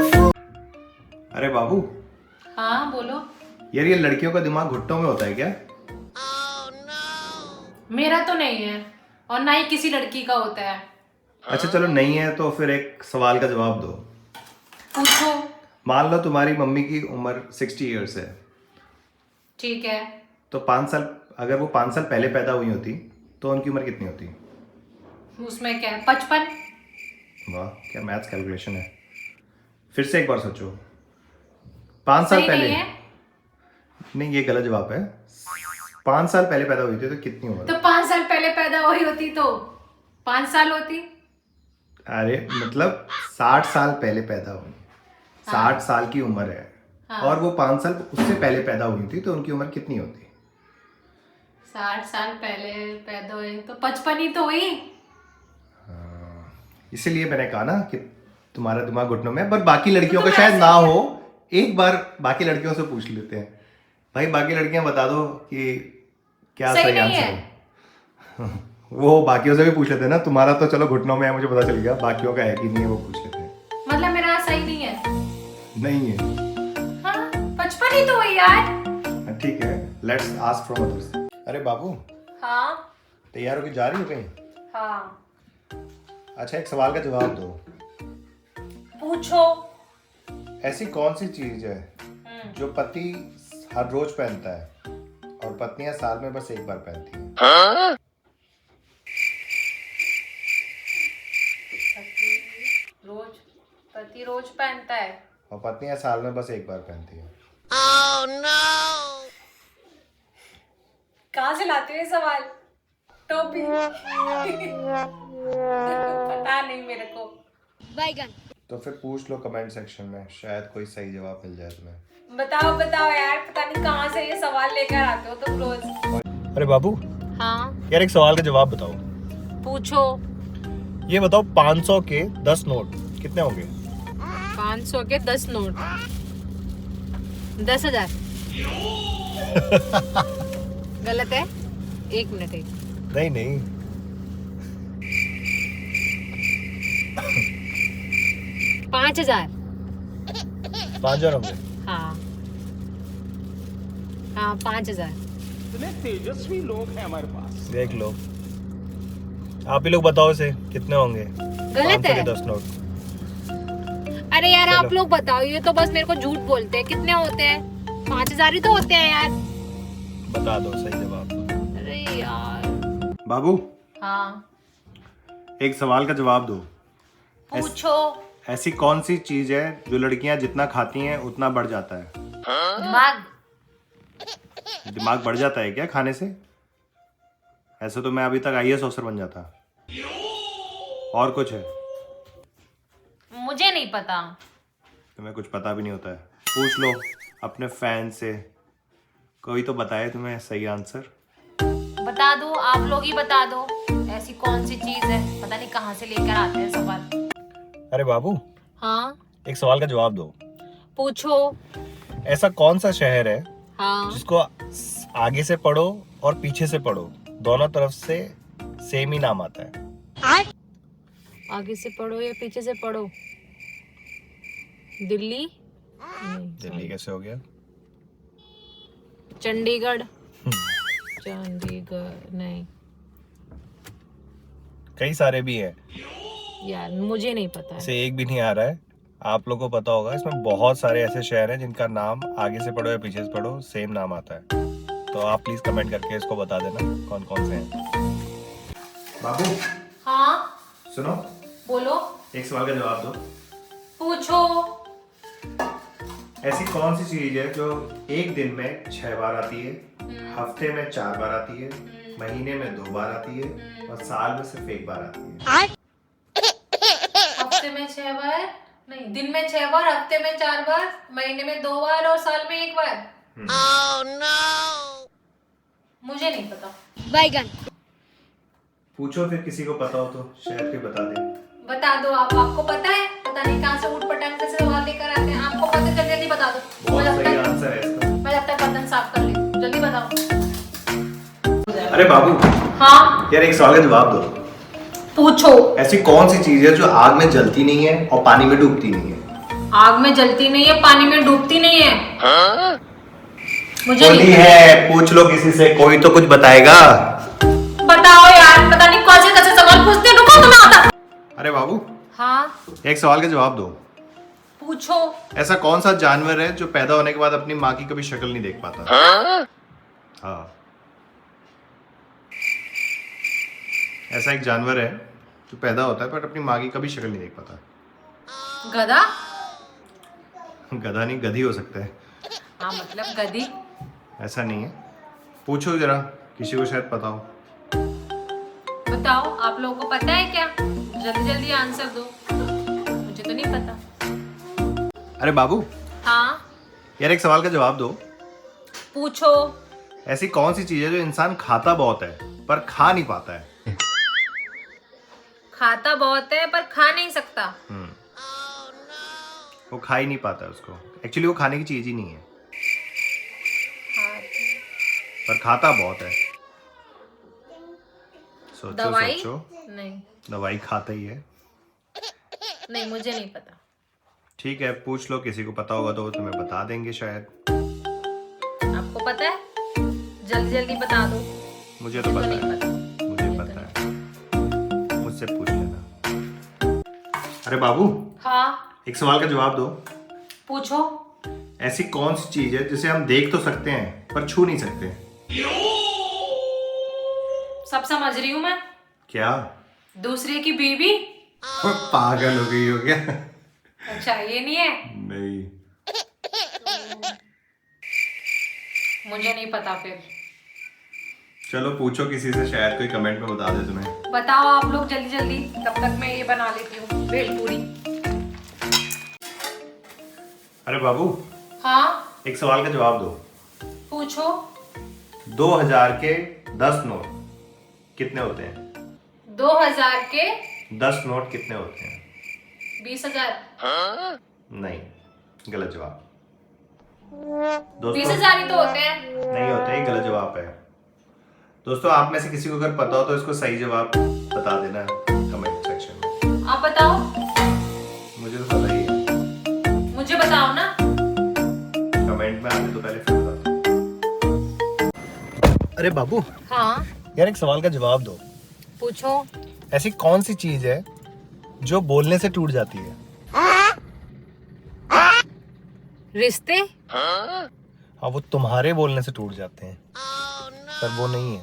2। अरे बाबू, हाँ बोलो। यार ये लड़कियों का दिमाग घुट्टों में होता है क्या? मेरा तो नहीं है और ना ही किसी लड़की का होता है। अच्छा चलो, नहीं है तो फिर एक सवाल का जवाब दो। पूछो। मान लो तुम्हारी मम्मी की उम्र 60 इयर्स है, ठीक है। तो 5 साल, अगर वो 5 साल पहले पैदा हुई होती तो उनकी उम्र कितनी होती? उसमें क्या है? 55। वाह, क्या मैथ्स कैलकुलेशन है। फिर से एक बार सोचो। 5 साल सही पहले नहीं है? नहीं, ये गलत जवाब है। 5 साल पहले पैदा हुई थी तो कितनी उम्र? तो 5 साल पहले पैदा हुई होती तो 5 साल होती। अरे मतलब 60 साल पहले पैदा हुई, 60 साल की उम्र है। हाँ। और वो 5 साल उससे पहले पैदा हुई थी तो उनकी उम्र कितनी होती? 60 साल पहले पैदा हुई तो 55 ही तो हुई। इसीलिए मैंने कहा ना कि तुम्हारा दिमाग घुटनों में है, पर बाकी लड़कियों का शायद ना हो। एक बार बाकी लड़कियों से पूछ लेते हैं। भाई बाकी लड़कियां बता दो कि क्या सही सही नहीं आंसर है। है। वो बाकियों से भी पूछ लेते हैं ना। तुम्हारा तो चलो घुटनों में है, मुझे पता चल गया। बाकियों का है कि नहीं है वो पूछ लेते हैं। मतलब मेरा सही नहीं है। नहीं है? हाँ 55 ही तो हुई यार। ठीक है, लेट्स आस्क फ्रॉम अदर्स। अरे बाबू, हाँ तैयार होके जा रही हो कहीं? हाँ अच्छा, एक सवाल का जवाब दो। पूछो। ऐसी कौन सी चीज है जो पति हर रोज पहनता है और पत्नियां साल में बस एक बार पहनती हैं? पति रोज पहनता है और पत्नियां साल में बस एक बार पहनती हैं। कहाँ से लाते हो ये सवाल? टोपी। पता नहीं मेरे को। बैगन। तो फिर पूछ लो कमेंट सेक्शन में, शायद कोई सही जवाब मिल जाए तुम्हें। बताओ बताओ यार, पता नहीं कहाँ से ये सवाल लेकर आते हो तुम रोज। अरे बाबू, हाँ यार एक सवाल का जवाब बताओ। पूछो। ये बताओ, 500 के 10 नोट कितने होंगे? 500 के 10 नोट 10,000। गलत है? 1 मिनट। नहीं नहीं, 5,000। 5,000 होंगे। हाँ हाँ 5,000। कितने तेजस्वी लोग हैं हमारे पास। देख लो, आप ही लोग बताओ इसे कितने होंगे। गलत 500 है। के 10 नोट। अरे यार चलो। आप लोग बताओ, ये तो बस मेरे को झूठ बोलते हैं। कितने होते हैं? 5000 ही तो होते हैं यार। बता दो सही जवाब। अरे यार बाबू, हाँ एक सवाल का जवाब दो। पूछो। ऐसी कौन सी चीज है जो लड़कियां जितना खाती हैं उतना बढ़ जाता है? दिमाग। दिमाग बढ़ जाता है क्या खाने से? ऐसे तो मैं अभी तक IAS ऑफिसर बन जाता। और कुछ है? मुझे नहीं पता। तुम्हें कुछ पता भी नहीं होता है। पूछ लो अपने फैन से, कोई तो बताए तुम्हें सही आंसर। बता दो, आप लोग ही बता दो। ऐसी कौन सी चीज है, पता नहीं कहाँ से लेकर आते हैं सवाल। अरे बाबू, हाँ एक सवाल का जवाब दो। पूछो। ऐसा कौन सा शहर है हाँ जिसको आगे से पढ़ो और पीछे से पढ़ो, दोनों तरफ से सेम ही नाम आता है? आगे से पढ़ो या पीछे से पढ़ो? दिल्ली दिल्ली कैसे हो गया? चंडीगढ़। चंडीगढ़ नहीं कई सारे भी हैं, यार, मुझे नहीं पता है। इसे एक भी नहीं आ रहा है। आप लोगों को पता होगा, इसमें बहुत सारे ऐसे शहर हैं जिनका नाम आगे से पढ़ो या पीछे से पढ़ो सेम नाम आता है। तो आप प्लीज कमेंट करके इसको बता देना कौन कौन से हैं। बाबू हाँ सुनो, बोलो। एक सवाल का जवाब दो। पूछो। ऐसी कौन सी चीज है जो एक दिन में 6 बार आती है, हफ्ते में 4 बार आती है, महीने में 2 बार आती है और साल में सिर्फ 1 बार आती है? हफ्ते में 6 बार नहीं, दिन में 6 बार, हफ्ते में 4 बार, महीने में 2 बार और साल में 1 बार। मुझे नहीं पता। बैगन। पूछो फिर, किसी को पता हो तो शायद कोई बता दे। बता दो आप। आपको पता है? पता नहीं कहाँ से उठ पटांग से सवाल लेकर आते हैं। आपको पता है, जल्दी जल्दी बता दो। बहुत मैं जब सही तक आंसर है इसका। बर्तन साफ कर ली, जल्दी बताओ। अरे बाबू, हाँ यार एक सवाल का जवाब दो। पूछो। ऐसी कौन सी चीज है जो आग में जलती नहीं है और पानी में डूबती नहीं है? आग में जलती नहीं है, पानी में डूबती नहीं है। मुझे बोली नहीं है, पूछ लो किसी से, कोई तो कुछ बताएगा। बताओ यार, पता नहीं कौन से कैसे सवाल पूछते हैं। रुको, तुम्हें आता। अरे बाबू, हाँ एक सवाल का जवाब दो। पूछो। ऐसा कौन सा जानवर है जो पैदा होने के बाद अपनी माँ की कभी शक्ल नहीं देख पाता? हाँ, ऐसा एक जानवर है जो पैदा होता है पर अपनी माँ की कभी शक्ल नहीं देख पाता। गधा। गधा नहीं, गधी हो सकता है। हाँ मतलब गधी। ऐसा नहीं है। पूछो जरा, किसी को शायद पता हो। बताओ, आप लोगों को पता है क्या? जल्दी जल्दी आंसर दो, मुझे तो नहीं पता। अरे बाबू, हाँ यार एक सवाल का जवाब दो। पूछो। ऐसी कौन सी चीज है जो इंसान खाता बहुत है पर खा नहीं पाता है? खाता बहुत है पर खा नहीं सकता। वो खा ही नहीं पाता है उसको। एक्चुअली वो खाने की चीज ही नहीं है, पर खाता बहुत है। सोचो दवाई? सोचो। नहीं दवाई खाता ही है। नहीं, मुझे नहीं पता। ठीक है, पूछ लो, किसी को पता होगा तो वो तुम्हें बता देंगे शायद। आपको पता है? जल्दी जल्दी बता दो। मुझे तो पता नहीं है, पता। मुझे पता है, मुझसे पूछ लेना। अरे बाबू, हाँ एक सवाल का जवाब दो। पूछो। ऐसी कौन सी चीज है जिसे हम देख तो सकते हैं पर छू नहीं सकते? सब समझ रही हूँ मैं। क्या? दूसरे की बीवी। पागल हो गई हो क्या? अच्छा, ये नहीं है। नहीं, मुझे नहीं पता फिर। चलो पूछो किसी से, शायद कोई कमेंट में बता दे तुम्हें। बताओ आप लोग जल्दी जल्दी, तब तक मैं ये बना लेती हूँ भेलपूरी। अरे बाबू, हाँ एक सवाल का जवाब दो। पूछो। 2000 के 10 नोट कितने होते हैं? 2000 के 10 नोट कितने होते हैं? 20,000। नहीं, गलत जवाब। दोस्तों, 20,000 ही तो होते हैं। नहीं होते, ही गलत जवाब है। दोस्तों, आप में से किसी को अगर पता हो तो इसको सही जवाब बता देना कमेंट सेक्शन में। आप बताओ। मुझे तो पता ही है। मुझे बताओ ना। कमेंट में आने तो पहले फिर बता दो। अरे बाबू, हाँ यार एक सवाल का जवाब दो। पूछो। ऐसी कौन सी चीज है जो बोलने से टूट जाती है? रिश्ते। हाँ, वो तुम्हारे बोलने से टूट जाते हैं, पर वो नहीं है।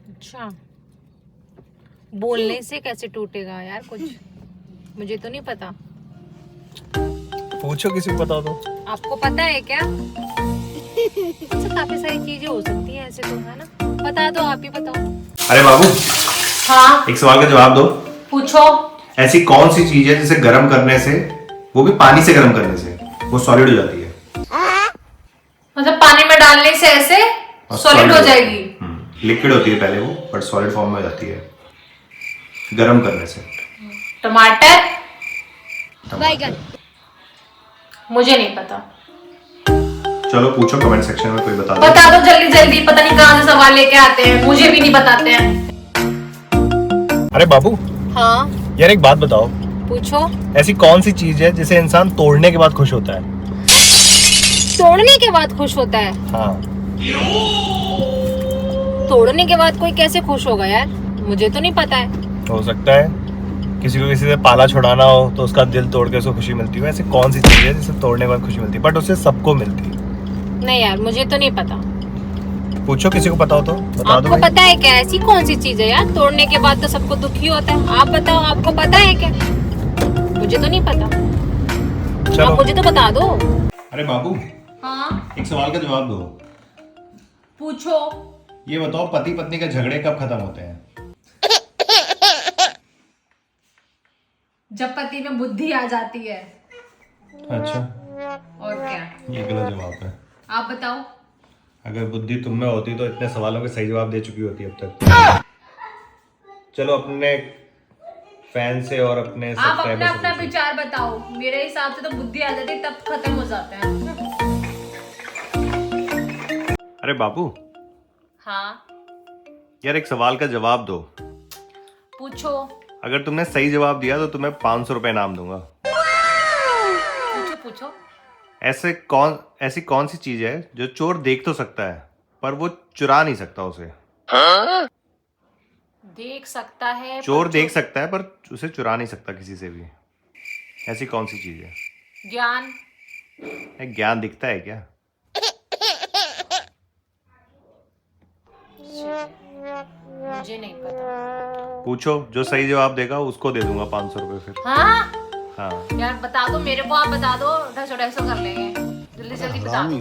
अच्छा, बोलने से कैसे टूटेगा यार? कुछ मुझे तो नहीं पता। पूछो, किसी को पता हो तो। आपको पता है क्या? अच्छा, काफी सारी चीजें हो सकती हैं ऐसे तो, है ना? बता दो, आप ही बताओ। अरे बाबू, हाँ एक सवाल का जवाब दो। पूछो। ऐसी कौन सी चीज है जिसे गर्म करने से, वो भी पानी से गर्म करने से, वो सॉलिड हो जाती है? मतलब पानी में डालने से ऐसे सॉलिड हो जाएगी? लिक्विड होती है पहले वो, बट सॉलिड फॉर्म में हो जाती है गर्म करने से। टमाटर। बैगन। मुझे नहीं पता। चलो पूछो, कमेंट सेक्शन में कोई बता दो। बता दो जल्दी जल्दी, पता नहीं कहाँ से सवाल लेके आते हैं, मुझे भी नहीं बताते हैं। अरे बाबू, हाँ यार एक बात बताओ। पूछो। ऐसी कौन सी चीज है जिसे इंसान तोड़ने के बाद खुश होता है? तोड़ने के बाद खुश होता है? हाँ। तोड़ने के बाद कोई कैसे खुश होगा यार? मुझे तो नहीं पता है। हो सकता है किसी को किसी से पाला छुड़ाना हो तो उसका दिल तोड़ के उसको खुशी मिलती है। ऐसी कौन सी चीज है जिसे तोड़ने के बाद खुशी मिलती है, बट उसे सबको मिलती है? नहीं यार, मुझे तो नहीं पता। पूछो, किसी को पता हो तो बता दो आपको भाई। पता है क्या? ऐसी कौन सी चीज है यार, तोड़ने के बाद तो सबको दुखी होता है? आप बताओ, आपको पता है क्या? मुझे तो नहीं पता। चलो। आप मुझे तो बता दो। अरे बाबू, हाँ एक सवाल का जवाब दो। पूछो। ये बताओ, पति पत्नी के झगड़े कब खत्म होते हैं? जब पति में बुद्धि आ जाती है। अच्छा, और क्या? ये गलत जवाब है। आप बताओ। अगर बुद्धि तुम में होती तो इतने सवालों के सही जवाब दे चुकी होती अब तक। चलो अपने फैन से और अपने आप सब्सक्राइबर अपना से अपना पूछो। विचार बताओ। मेरे हिसाब से तो बुद्धि आ जाती है तब खत्म हो जाते हैं। अरे बाबू, हाँ यार एक सवाल का जवाब दो। पूछो। अगर तुमने सही जवाब दिया तो तुम्हें 500 रुपए इनाम दूंगा। पूछो पूछो। ऐसी कौन सी चीज है जो चोर देख तो सकता है पर वो चुरा नहीं सकता उसे? देख सकता है चोर देख सकता है पर उसे चुरा नहीं सकता किसी से भी। ऐसी कौन सी चीज है? ज्ञान। ज्ञान दिखता है क्या? मुझे नहीं पता। पूछो, जो सही जवाब देगा उसको दे दूंगा 500 रुपए फिर। हाँ हाँ। यार बता दो मेरे को, आप बता दो, 250 कर लेंगे। जल्दी जल्दी बता दो।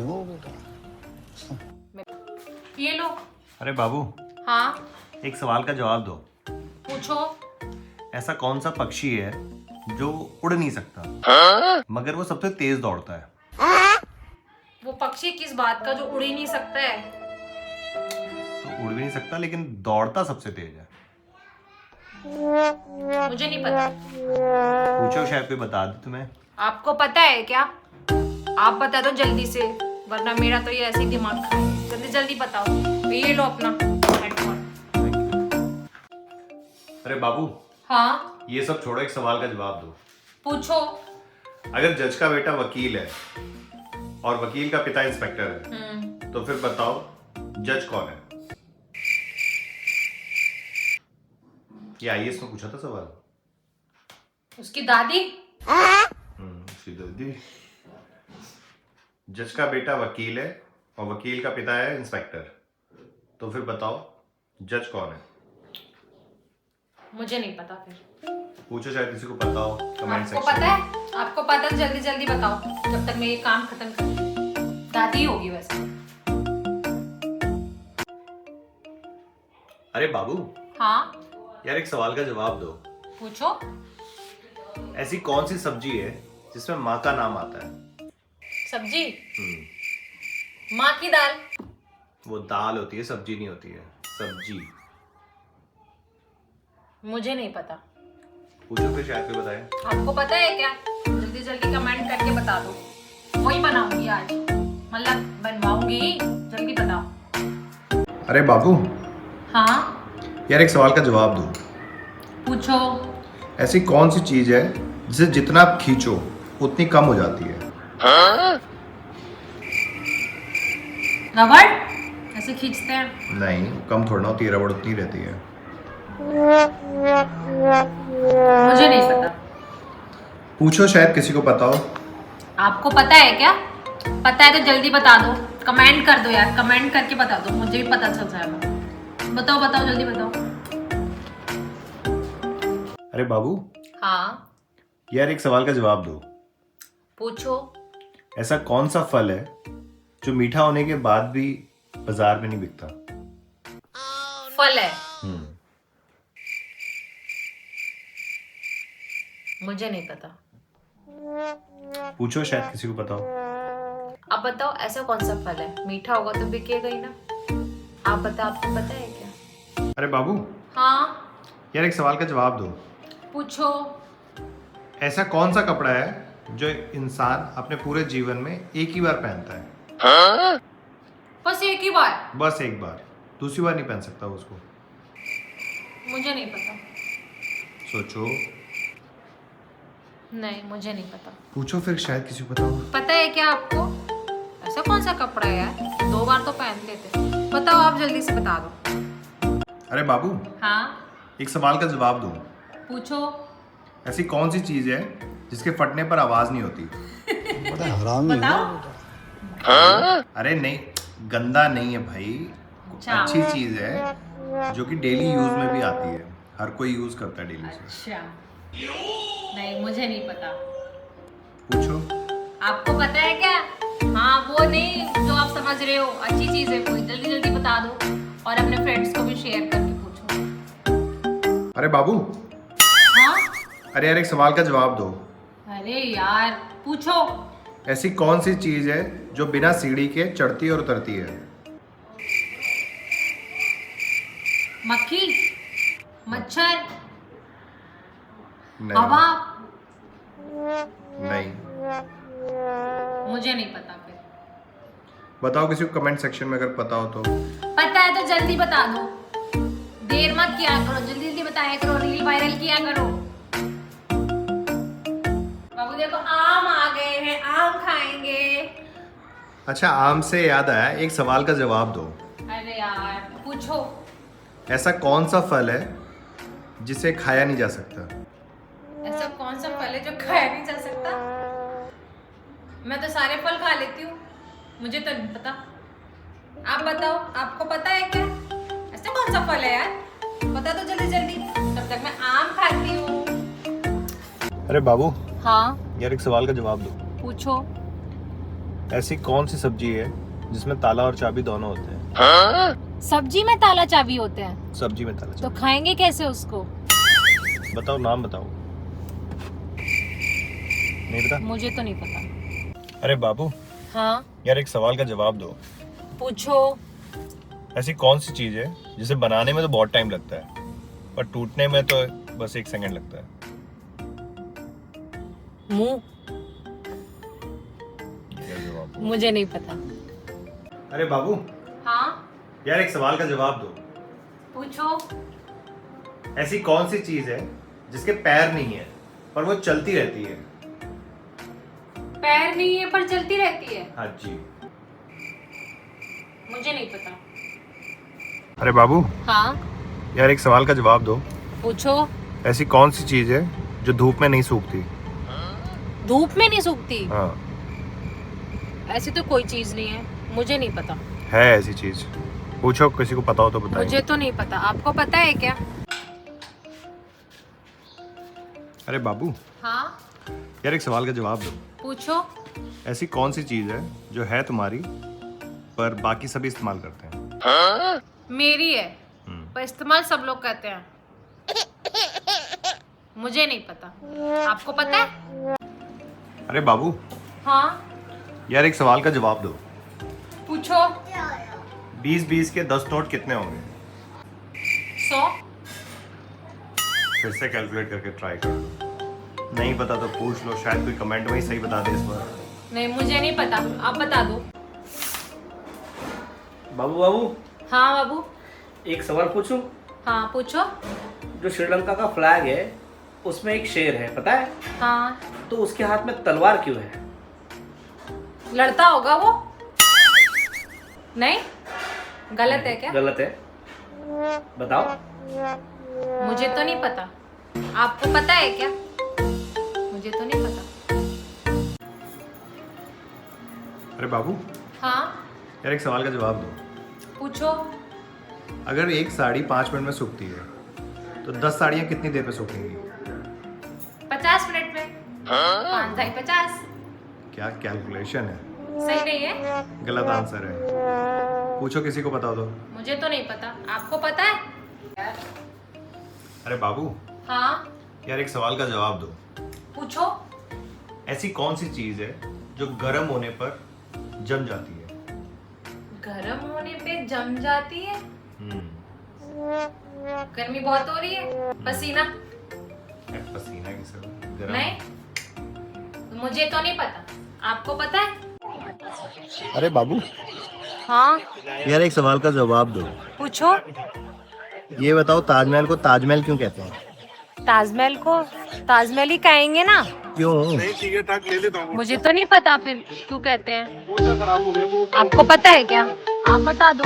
ये लो। अरे बाबू, हाँ एक सवाल का जवाब दो। पूछो। ऐसा कौन सा पक्षी है जो उड़ नहीं सकता मगर वो सबसे तेज दौड़ता है? वो पक्षी किस बात का जो उड़ ही नहीं सकता है? तो उड़ भी नहीं सकता लेकिन दौड़ता सबसे तेज है। मुझे नहीं पता। पूछो, शायद कोई बता दे तुम्हें। आपको पता है क्या? आप बता दो जल्दी से, वरना मेरा तो ये ऐसे ही दिमाग खाए। जल्दी जल्दी बताओ। तो ये लो अपना हेडफोन। अरे बाबू, हाँ ये सब छोड़ो, एक सवाल का जवाब दो। पूछो। अगर जज का बेटा वकील है और वकील का पिता इंस्पेक्टर है तो फिर बताओ जज कौन है? ये आईएएस में पूछा था सवाल। उसकी दादी। उसकी दादी। जज का बेटा वकील है और वकील का पिता है इंस्पेक्टर, तो फिर बताओ जज कौन है? मुझे नहीं पता। फिर पूछो, शायद किसी को पता हो कमेंट आपको सेक्शन पता में। है? आपको पता है? जल्दी जल्दी बताओ जब तक मैं ये काम खत्म कर। दादी होगी वैसे। अरे बाबू, हाँ यार एक सवाल का जवाब दो। पूछो। ऐसी कौन सी सब्जी है जिसमें माँ का नाम आता है? सब्जी। माँ की दाल। वो दाल होती है, सब्जी नहीं होती है। सब्जी। मुझे नहीं पता। पूछो फिर, शायद कोई बताए। आपको पता है क्या? जल्दी जल्दी कमेंट करके बता दो। वही बनाऊंगी आज, मतलब बनवाऊंगी। जल्दी बताओ। अरे बाबू, हाँ यार एक सवाल का जवाब दो। पूछो। ऐसी कौन सी चीज है जिसे जितना आप खींचो उतनी कम हो जाती है? रबड़। ऐसे खींचते हैं। नहीं, कम थोड़ा ना होती है, रबड़ उतनी रहती है। मुझे नहीं पता। पूछो, शायद किसी को पता हो। आपको पता है क्या? पता है तो जल्दी बता दो, कमेंट कर दो यार, कमेंट करके बता दो, मुझे भी पता चल जाएगा। बताओ बताओ जल्दी बताओ। अरे बाबू, हाँ यार एक सवाल का जवाब दो। पूछो। ऐसा कौन सा फल है जो मीठा होने के बाद भी बाजार में नहीं बिकता? फल है? मुझे नहीं पता। पूछो, शायद किसी को पता हो। आप बताओ ऐसा कौन सा फल है, मीठा होगा तो बिकेगा ही ना। आप बताओ, आपको पता है क्या? अरे बाबू, हाँ यार एक सवाल का जवाब दो। पूछो। ऐसा कौन सा कपड़ा है जो इंसान अपने पूरे जीवन में एक ही बार पहनता है? बस एक ही बार? बस एक बार, दूसरी बार नहीं पहन सकता उसको। मुझे नहीं पता। सोचो। नहीं मुझे नहीं पता। पूछो फिर, शायद किसी को पता हो। पता है क्या आपको? ऐसा कौन सा कपड़ा है यार, 2 बार तो पहन लेते। बताओ आप जल्दी से बता दो। अरे बाबू, हाँ एक सवाल का जवाब दो। पूछो। ऐसी कौन सी चीज है जिसके फटने पर आवाज नहीं होती? बताओ। अरे नहीं, गंदा नहीं है भाई, अच्छा। अच्छी चीज है जो कि डेली यूज में भी आती है, हर कोई यूज करता है डेली से। अच्छा नहीं मुझे नहीं पता। पूछो। आपको पता है क्या? हाँ वो नहीं जो आप समझ रहे हो, अच्छी चीज है कोई, जल्दी जल्दी बता दो और अपने फ्रेंड्स को भी शेयर करके पूछो। अरे बाबू, हाँ अरे यार एक सवाल का जवाब दो। अरे यार पूछो। ऐसी कौन सी चीज है जो बिना सीढ़ी के चढ़ती और उतरती है? मक्खी, मच्छर, नहीं। हवा। नहीं। मुझे नहीं पता फिर। बताओ किसी को कमेंट सेक्शन में अगर पता हो तो। पता है तो जल्दी बता दो, देर मत किया करो, जल्दी जल्दी बताया करो, रील वायरल किया करो। बाबू देखो आम आ गए हैं, आम खाएंगे। अच्छा, आम से याद आया, एक सवाल का जवाब दो। अरे यार पूछो। ऐसा कौन सा फल है जिसे खाया नहीं जा सकता? ऐसा कौन सा फल है जो खाया नहीं जा सकता? मैं तो सारे फल खा लेती हूँ, मुझे तो नहीं पता। आप बताओ, आपको पता है क्या? ऐसा कौन सा फल है यार, बता दो जल्दी जल्दी, तब तक मैं आम खाती हूँ। अरे बाबू, हाँ यार एक सवाल का जवाब दो। पूछो। ऐसी कौन सी सब्जी है जिसमें ताला और चाबी दोनों होते हैं? सब्जी में ताला चाबी होते हैं सब्जी में ताला तो चाबी। खाएंगे कैसे उसको? बताओ, नाम बताओ। नहीं पता? मुझे तो नहीं पता। अरे बाबू, हाँ यार एक सवाल का जवाब दो। पूछो। ऐसी कौन सी चीज है जिसे बनाने में तो बहुत टाइम लगता है पर टूटने में तो बस 1 सेकंड लगता है? मुंह। ये जवाब। मुझे नहीं पता। अरे बाबू, हाँ यार एक सवाल का जवाब दो। पूछो। ऐसी कौन सी चीज है जिसके पैर नहीं है पर वो चलती रहती है? पैर नहीं है पर चलती रहती है? हाँ जी। मुझे नहीं पता। अरे बाबू, हाँ यार एक सवाल का जवाब दो। पूछो। ऐसी कौन सी चीज है जो धूप में नहीं सूखती? धूप में नहीं सूखती? हाँ, ऐसी तो कोई चीज नहीं है, मुझे नहीं पता। है ऐसी चीज। पूछो, किसी को पता हो तो बताइए। मुझे तो नहीं पता, आपको पता है क्या? अरे बाबू, हाँ यार एक सवाल का जवाब दो। पूछो। ऐसी कौन सी चीज है जो है तुम्हारी पर बाकी सभी इस्तेमाल करते हैं? मेरी है पर इस्तेमाल सब लोग करते हैं। मुझे नहीं पता, आपको पता है? अरे बाबू, हाँ यार एक सवाल का जवाब दो। पूछो। 20-20 के 10 नोट कितने होंगे? 100। फिर से कैलकुलेट करके ट्राई करो। नहीं पता तो पूछ लो, शायद कोई कमेंट में ही सही बता दे इस बार। नहीं मुझे नहीं पता, आप बता दो। बाबू बाबू, हाँ बाबू। एक सवाल पूछूं? हाँ पूछो। जो श्रीलंका का फ्लैग है उसमें एक शेर है, पता है? हाँ तो उसके हाथ में तलवार क्यों है? लड़ता होगा वो। नहीं गलत है क्या? गलत है, बताओ। मुझे तो नहीं पता, आपको पता है क्या? मुझे तो नहीं पता। अरे बाबू हाँ यार, एक सवाल का जवाब दो। पूछो। अगर एक साड़ी 5 मिनट में सूखती है तो 10 साड़ियाँ कितनी देर में सूखेंगी? 50 मिनट में। 5 × 50। क्या कैलकुलेशन है? सही नहीं है? गलत आंसर है। पूछो, किसी को बताओ तो। मुझे तो नहीं पता, आपको पता है? अरे बाबू हाँ यार, एक सवाल का जवाब दो। पूछो। ऐसी कौन सी चीज है जो गर्म होने पर जम जाती है? गर्म होने पे जम जाती है? गर्मी बहुत हो रही है। पसीना? पसीना की सब नहीं, मुझे तो नहीं पता, आपको पता है? अरे बाबू हाँ यार, एक सवाल का जवाब दो। पूछो। ये बताओ, ताजमहल को ताजमहल क्यों कहते हैं? ताजमहल को ताजमहल ही कहेंगे ना। क्यों? मुझे तो नहीं पता फिर क्यों कहते हैं। आपको पता है क्या? आप बता दो।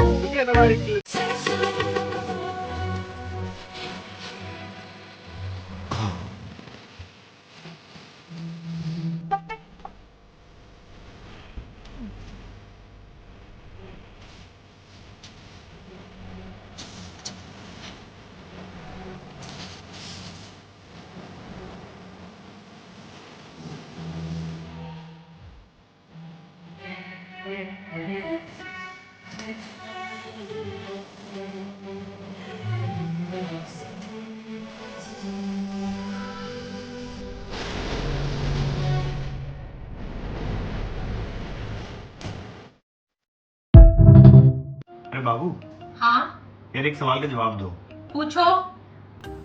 अरे बाबू हाँ यार, एक सवाल का जवाब दो। पूछो।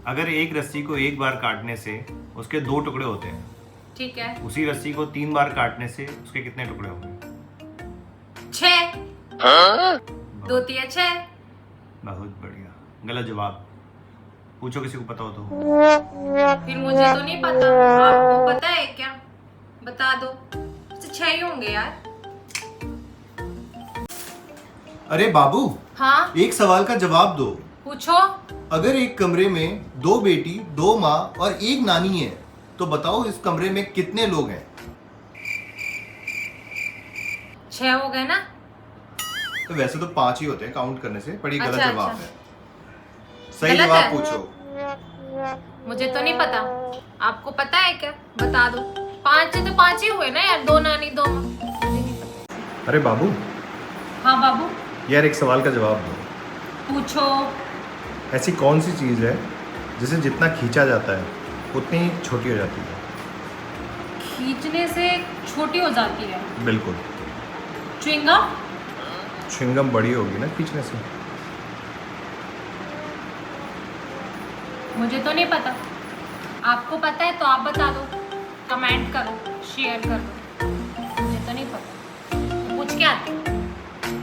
अगर एक रस्सी को एक बार काटने से उसके 2 टुकड़े होते हैं, ठीक है। उसी रस्सी को 3 बार काटने से उसके कितने टुकड़े होंगे? 6। 2 × 6। बहुत बढ़िया। गलत जवाब। पूछो, किसी को पता हो तो। फिर मुझे तो नहीं पता, आपको पता है क्या? बता दो। 6 ही होंगे यार। अरे बाबू हाँ एक सवाल का जवाब दो। पूछो। अगर एक कमरे में 2 बेटी, 2 माँ और 1 नानी है तो बताओ इस कमरे में कितने लोग हैं? 6 हो गए ना? तो वैसे तो 5 ही होते हैं काउंट करने से, पर ये गलत अच्छा, जवाब अच्छा। है। सही गलत जवाब है? पूछो। मुझे तो नहीं पता, आपको पता है क्या? बता दो। 5 तो 5 ही हुए ना यार, 2 नानी 2 माँ। अरे बाबू हाँ बाबू यार, एक सवाल का जवाब दो। पूछो। ऐसी कौन सी चीज़ है जिसे जितना खींचा जाता है उतनी ही छोटी हो जाती है? खींचने से छोटी हो जाती है? बिल्कुल। च्युइंगम? च्युइंगम बड़ी होगी ना खींचने से। मुझे तो नहीं पता, आपको पता है तो आप बता दो। कमेंट करो, शेयर करो। मुझे तो नहीं पता, पूछ के आते हैं।